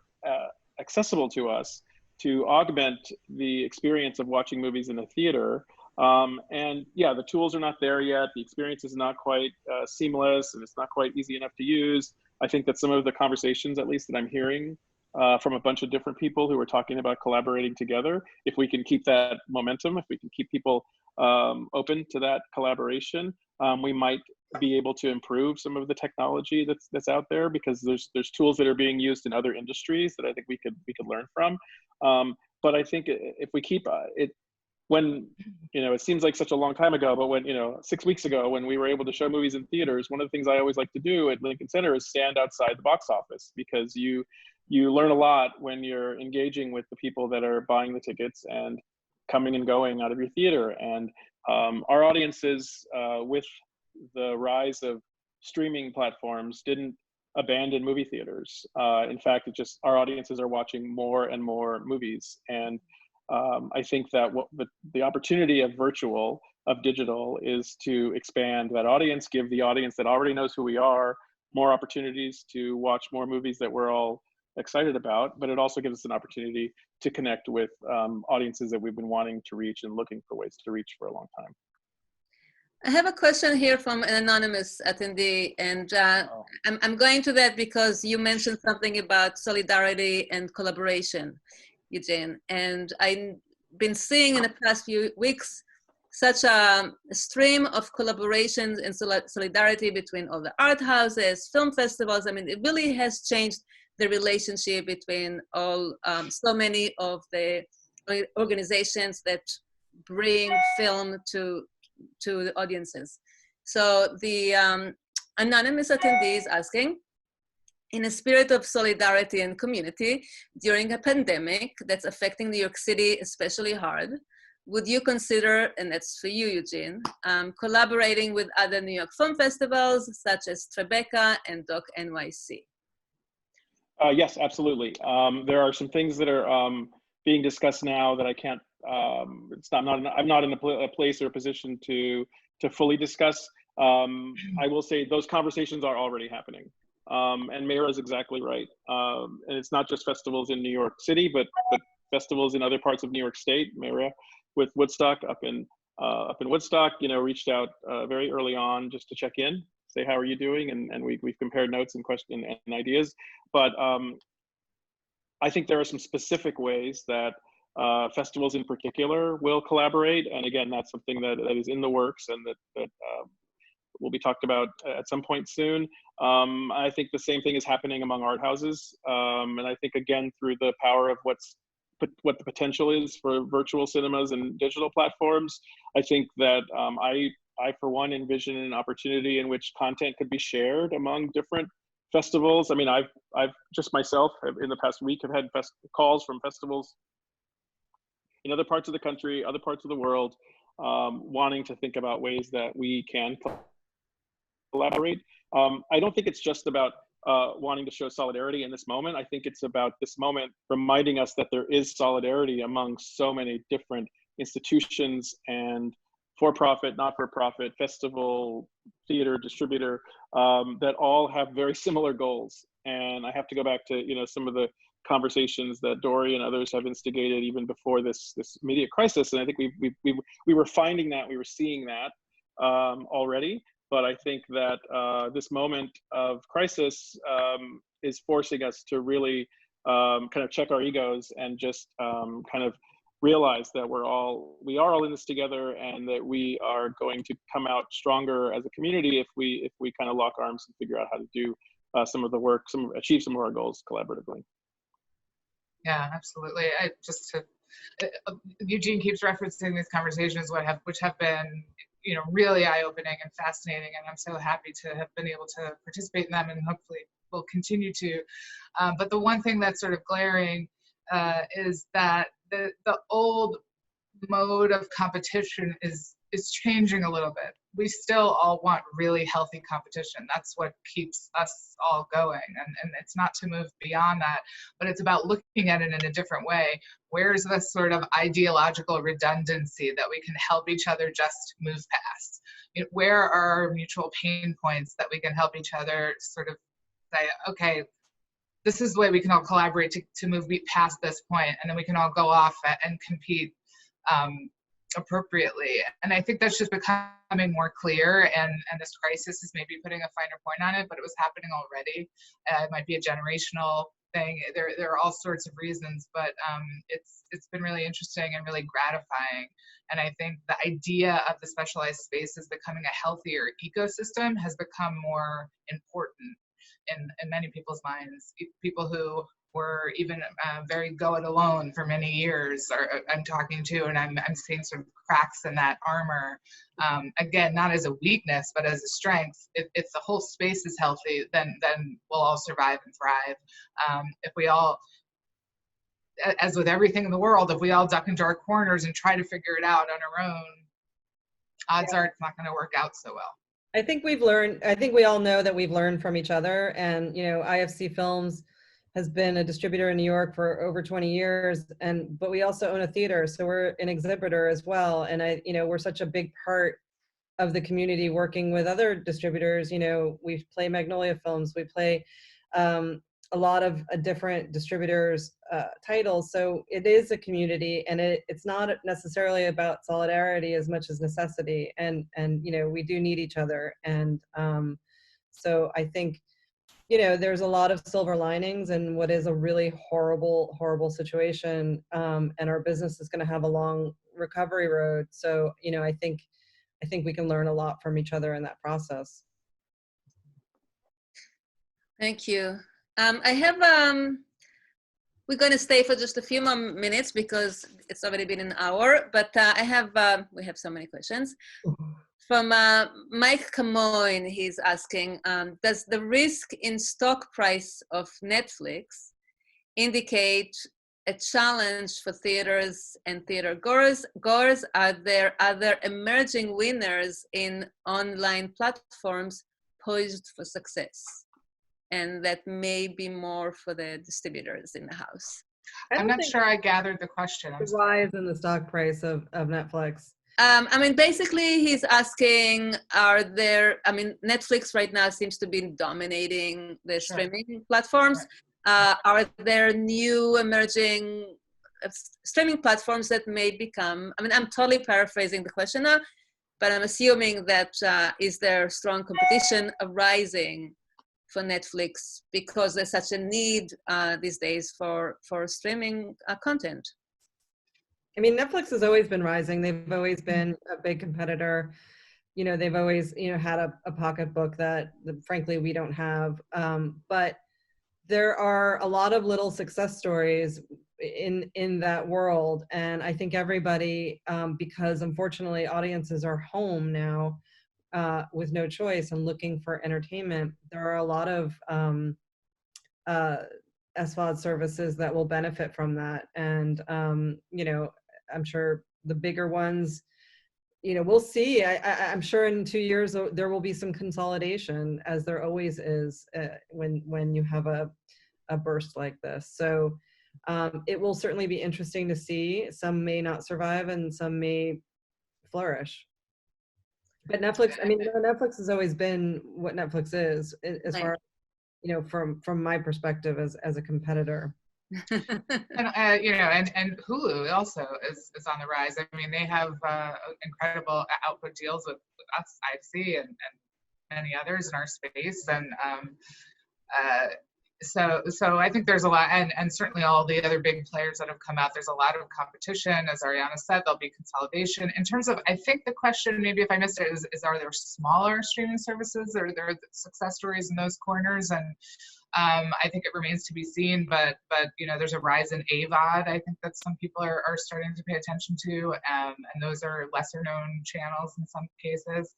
accessible to us to augment the experience of watching movies in a theater. And yeah, the tools are not there yet. The experience is not quite seamless, and it's not quite easy enough to use. I think that some of the conversations, at least that I'm hearing from a bunch of different people who are talking about collaborating together, if we can keep that momentum, if we can keep people open to that collaboration, we might be able to improve some of the technology that's out there, because there's tools that are being used in other industries that I think we could learn from. But I think if we keep it, when, you know, it seems like such a long time ago, but when, you know, 6 weeks ago, when we were able to show movies in theaters, one of the things I always like to do at Lincoln Center is stand outside the box office, because you learn a lot when you're engaging with the people that are buying the tickets and coming and going out of your theater. And our audiences, with the rise of streaming platforms, didn't abandon movie theaters. In fact, our audiences are watching more and more movies. And I think that the opportunity of digital is to expand that audience, give the audience that already knows who we are more opportunities to watch more movies that we're all excited about, but it also gives us an opportunity to connect with audiences that we've been wanting to reach and looking for ways to reach for a long time. I have a question here from an anonymous attendee, and I'm going to that because you mentioned something about solidarity and collaboration, Eugene, and I've been seeing in the past few weeks such a stream of collaborations and solidarity between all the art houses, film festivals. I mean, it really has changed the relationship between all so many of the organizations that bring film to the audiences. So the anonymous attendee is asking, in a spirit of solidarity and community during a pandemic that's affecting New York City especially hard, would you consider, and that's for you, Eugene, collaborating with other New York film festivals such as Tribeca and Doc NYC? Yes, absolutely. There are some things that are being discussed now that I can't, I'm not in a place or a position to fully discuss. I will say those conversations are already happening. And Mayra is exactly right. And it's not just festivals in New York City, but festivals in other parts of New York State. Mayra with Woodstock up in Woodstock, you know, reached out very early on just to check in, say, how are you doing? And we've compared notes and questions and ideas. But I think there are some specific ways that festivals in particular will collaborate. And again, that's something that is in the works and that will be talked about at some point soon. I think the same thing is happening among art houses. And I think, again, through the power of what the potential is for virtual cinemas and digital platforms, I think that I, for one, envision an opportunity in which content could be shared among different festivals. I mean, I've just myself in the past week have had calls from festivals in other parts of the country, other parts of the world, wanting to think about ways that we can collaborate. I don't think it's just about wanting to show solidarity in this moment. I think it's about this moment reminding us that there is solidarity among so many different institutions and for-profit, not-for-profit, festival, theater, distributor, that all have very similar goals. And I have to go back to, you know, some of the conversations that Dory and others have instigated even before this immediate crisis. And I think we were finding that, we were seeing that already. But I think that this moment of crisis is forcing us to really kind of check our egos and just kind of realize that we are all in this together, and that we are going to come out stronger as a community if we kind of lock arms and figure out how to do some of the work, achieve some of our goals collaboratively. Yeah, absolutely. Eugene keeps referencing these conversations, which have been, really eye-opening and fascinating, and I'm so happy to have been able to participate in them and hopefully will continue to. But the one thing that's sort of glaring is that the old mode of competition is changing a little bit. We still all want really healthy competition. That's what keeps us all going. And it's not to move beyond that, but it's about looking at it in a different way. Where's the sort of ideological redundancy that we can help each other just move past? Where are our mutual pain points that we can help each other sort of say, okay, this is the way we can all collaborate to move past this point, and then we can all go off and compete appropriately. And I think that's just becoming more clear, and this crisis is maybe putting a finer point on it, but it was happening already. It might be a generational thing. There are all sorts of reasons, but it's been really interesting and really gratifying. And I think the idea of the specialized spaces becoming a healthier ecosystem has become more important in many people's minds. People who were even very go it alone for many years I'm talking to, and I'm seeing sort of cracks in that armor. Again, not as a weakness, but as a strength. If the whole space is healthy, then we'll all survive and thrive. If we all, as with everything in the world, if we all duck into our corners and try to figure it out on our own, odds are it's not going to work out so well. I think we all know that we've learned from each other, and IFC Films has been a distributor in New York for over 20 years, but we also own a theater, so we're an exhibitor as well. And we're such a big part of the community, working with other distributors. We play Magnolia Films, we play a lot of different distributors' titles. So it is a community, and it's not necessarily about solidarity as much as necessity. And we do need each other. And so I think, there's a lot of silver linings in what is a really horrible, horrible situation. And our business is going to have a long recovery road. So, I think we can learn a lot from each other in that process. Thank you. I have, we're going to stay for just a few more minutes because it's already been an hour, but we have so many questions. From Mike Camoin, he's asking, does the risk in stock price of Netflix indicate a challenge for theaters and theater goers? Are there other emerging winners in online platforms poised for success? And that may be more for the distributors in the house. I'm not sure I gathered the question. The rise in the stock price of Netflix. Basically he's asking, Netflix right now seems to be dominating the streaming platforms. Are there new emerging streaming platforms that may become, I'm totally paraphrasing the question now, but I'm assuming that is there strong competition arising for Netflix because there's such a need these days for streaming content? Netflix has always been rising. They've always been a big competitor. They've always, had a pocketbook that frankly we don't have. But there are a lot of little success stories in that world. And I think everybody, because unfortunately audiences are home now with no choice and looking for entertainment, there are a lot of SVOD services that will benefit from that. And, I'm sure the bigger ones, we'll see. I'm sure in 2 years there will be some consolidation, as there always is when you have a burst like this. So it will certainly be interesting to see. Some may not survive and some may flourish. But Netflix, Netflix has always been what Netflix is, as far as, from my perspective as a competitor. and Hulu also is on the rise. They have incredible output deals with us, IFC, and many others in our space. And so I think there's a lot, and certainly all the other big players that have come out, there's a lot of competition. As Arianna said, there'll be consolidation. In terms of, I think the question, maybe if I missed it, is are there smaller streaming services, or are there success stories in those corners? And I think it remains to be seen, but there's a rise in AVOD, I think, that some people are starting to pay attention to, and those are lesser known channels in some cases.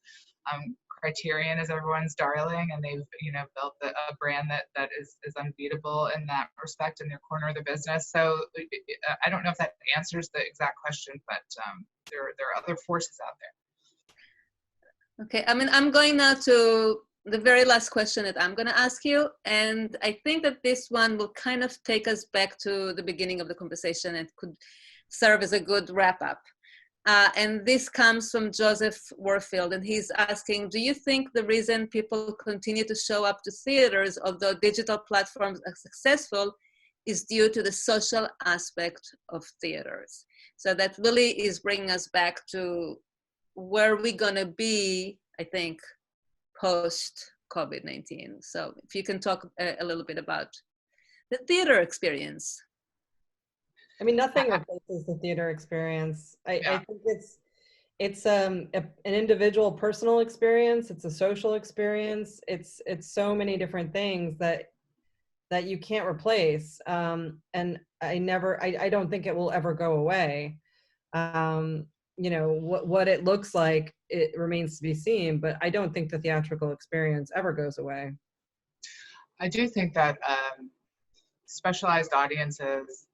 Criterion is everyone's darling, and they've, you know, built a brand that is unbeatable in that respect in their corner of the business. So I don't know if that answers the exact question, but there are other forces out there. Okay, I mean, I'm going now to the very last question that I'm going to ask you, and I think that this one will kind of take us back to the beginning of the conversation and could serve as a good wrap up. And this comes from Joseph Warfield, and he's asking, do you think the reason people continue to show up to theaters, although digital platforms are successful, is due to the social aspect of theaters? So that really is bringing us back to where we're gonna be, I think, post COVID-19. So if you can talk a little bit about the theater experience. I mean, nothing replaces the theater experience. I think it's an individual personal experience. It's a social experience. It's so many different things that you can't replace. And I don't think it will ever go away. You know, what it looks like, it remains to be seen, but I don't think the theatrical experience ever goes away. I do think that specialized audiences,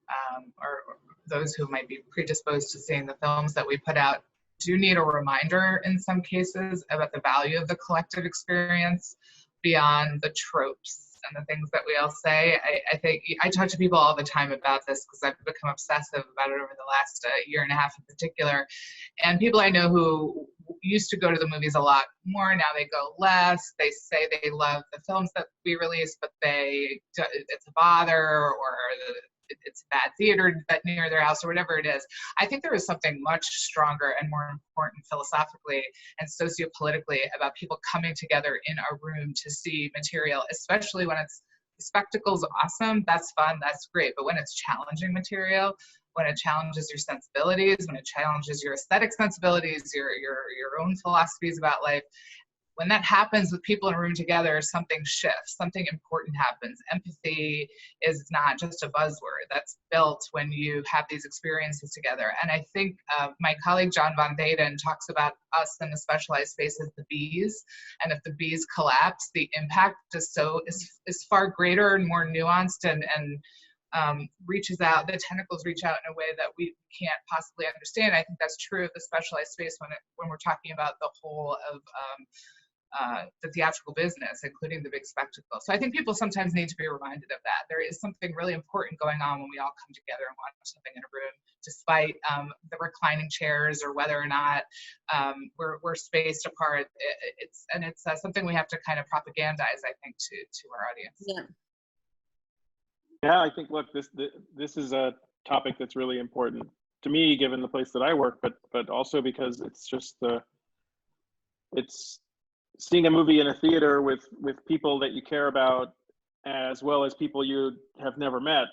or those who might be predisposed to seeing the films that we put out, do need a reminder in some cases about the value of the collective experience beyond the tropes and the things that we all say. I think I talk to people all the time about this because I've become obsessive about it over the last year and a half in particular. And people I know who used to go to the movies a lot more, now they go less. They say they love the films that we release, but it's a bother, or it's bad theater that near their house, or whatever it is. I think there is something much stronger and more important philosophically and sociopolitically about people coming together in a room to see material, especially when the spectacle's awesome, that's fun, that's great. But when it's challenging material, when it challenges your sensibilities, when it challenges your aesthetic sensibilities, your own philosophies about life, when that happens with people in a room together, something shifts, something important happens. Empathy is not just a buzzword. That's built when you have these experiences together. And I think my colleague John Van Deyden talks about us in the specialized space as the bees. And if the bees collapse, the impact is far greater and more nuanced and reaches out, the tentacles reach out in a way that we can't possibly understand. I think that's true of the specialized space when we're talking about the whole of the theatrical business, including the big spectacle. So I think people sometimes need to be reminded of that. There is something really important going on when we all come together and watch something in a room, despite the reclining chairs or whether or not we're spaced apart. It's something we have to kind of propagandize, I think, to our audience. Yeah. Yeah, I think, look, this is a topic that's really important to me, given the place that I work, but also because it's seeing a movie in a theater with people that you care about, as well as people you have never met,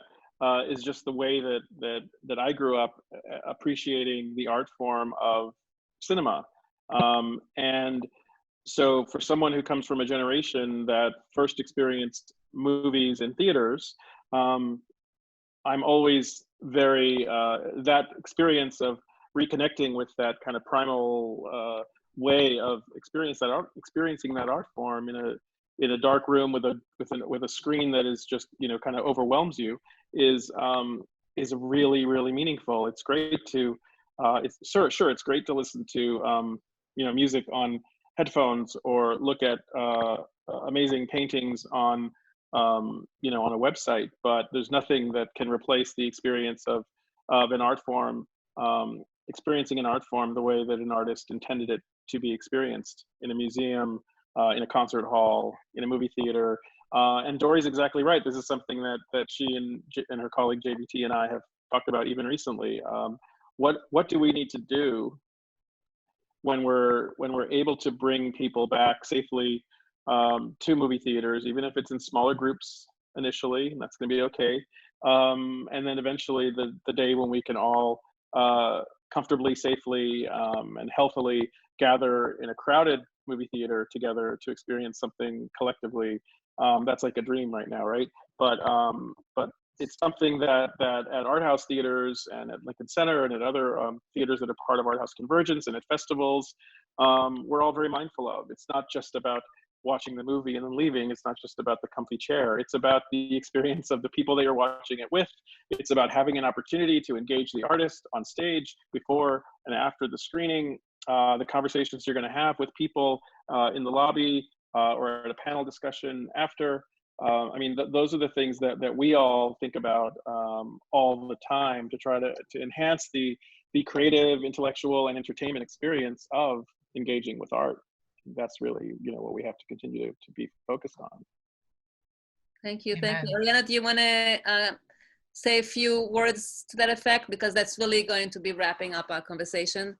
is just the way that I grew up appreciating the art form of cinema. And so for someone who comes from a generation that first experienced movies in theaters, I'm always very, that experience of reconnecting with that kind of primal way of experiencing that art form in a dark room with a screen that is just, you know, kind of overwhelms you is really, really meaningful. It's great to it's great to listen to you know, music on headphones or look at amazing paintings on you know, on a website, but there's nothing that can replace the experience of an art form, experiencing an art form the way that an artist intended it to be experienced in a museum, in a concert hall, in a movie theater. And Dory's exactly right. This is something that she and her colleague JBT and I have talked about even recently. What do we need to do when we're able to bring people back safely to movie theaters, even if it's in smaller groups initially, and that's going to be okay. And then eventually the day when we can all comfortably, safely, and healthily gather in a crowded movie theater together to experience something collectively. That's like a dream right now, right? But it's something that at art house theaters and at Lincoln Center and at other theaters that are part of Art House Convergence and at festivals, we're all very mindful of. It's not just about watching the movie and then leaving. It's not just about the comfy chair. It's about the experience of the people that you're watching it with. It's about having an opportunity to engage the artist on stage before and after the screening, the conversations you're going to have with people in the lobby or at a panel discussion after. I mean, those are the things that we all think about all the time to try to enhance the creative, intellectual, and entertainment experience of engaging with art. That's really, what we have to continue to be focused on. Thank you. Amen. Thank you. Arianna, do you want to say a few words to that effect? Because that's really going to be wrapping up our conversation.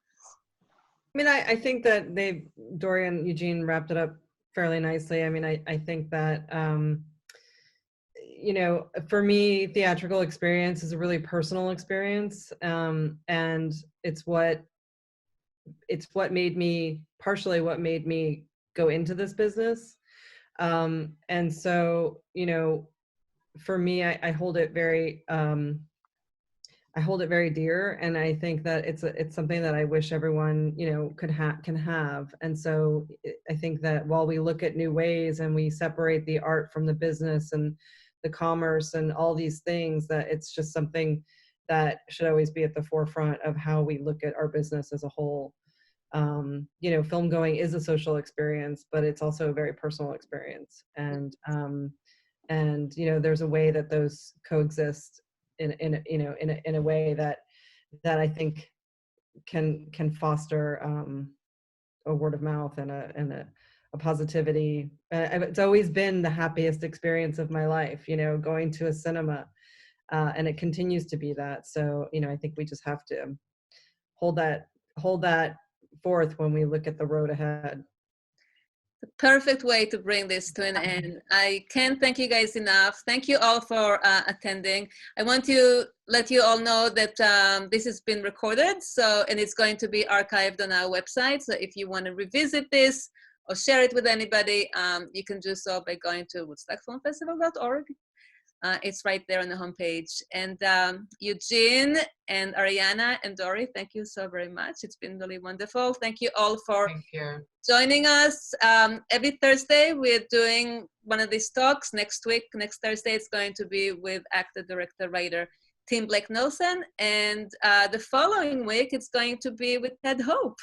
I mean, I think that Dory and Eugene wrapped it up fairly nicely. I mean, I think that, for me, theatrical experience is a really personal experience. And it's what partially what made me go into this business. And so, for me, I hold it very, dear. And I think that it's something that I wish everyone, can have. And so I think that while we look at new ways and we separate the art from the business and the commerce and all these things, that it's just something that should always be at the forefront of how we look at our business as a whole. Film going is a social experience, but it's also a very personal experience. And there's a way that those coexist in a way that I think can foster a word of mouth and a positivity. It's always been the happiest experience of my life, going to a cinema, and it continues to be that. So, I think we just have to hold that forth when we look at the road ahead. The perfect way to bring this to an end. I can't thank you guys enough. Thank you all for attending. I want to let you all know that this has been recorded, and it's going to be archived on our website. So if you want to revisit this or share it with anybody, you can do so by going to woodstockfilmfestival.org. It's right there on the homepage. And Eugene and Arianna and Dory, thank you so very much. It's been really wonderful. Thank you all for joining us. Every Thursday, we're doing one of these talks. Next Thursday, it's going to be with actor, director, writer Tim Blake-Nelson. And the following week, it's going to be with Ted Hope,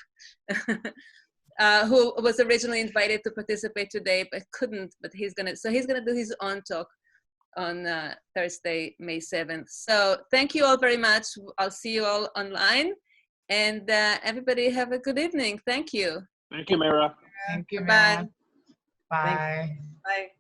who was originally invited to participate today, but couldn't. But he's gonna do his own talk on Thursday, May 7th. So thank you all very much. I'll see you all online. And everybody have a good evening. Thank you. Thank you, Mara. Thank you, Bye. Mara. Bye. Bye.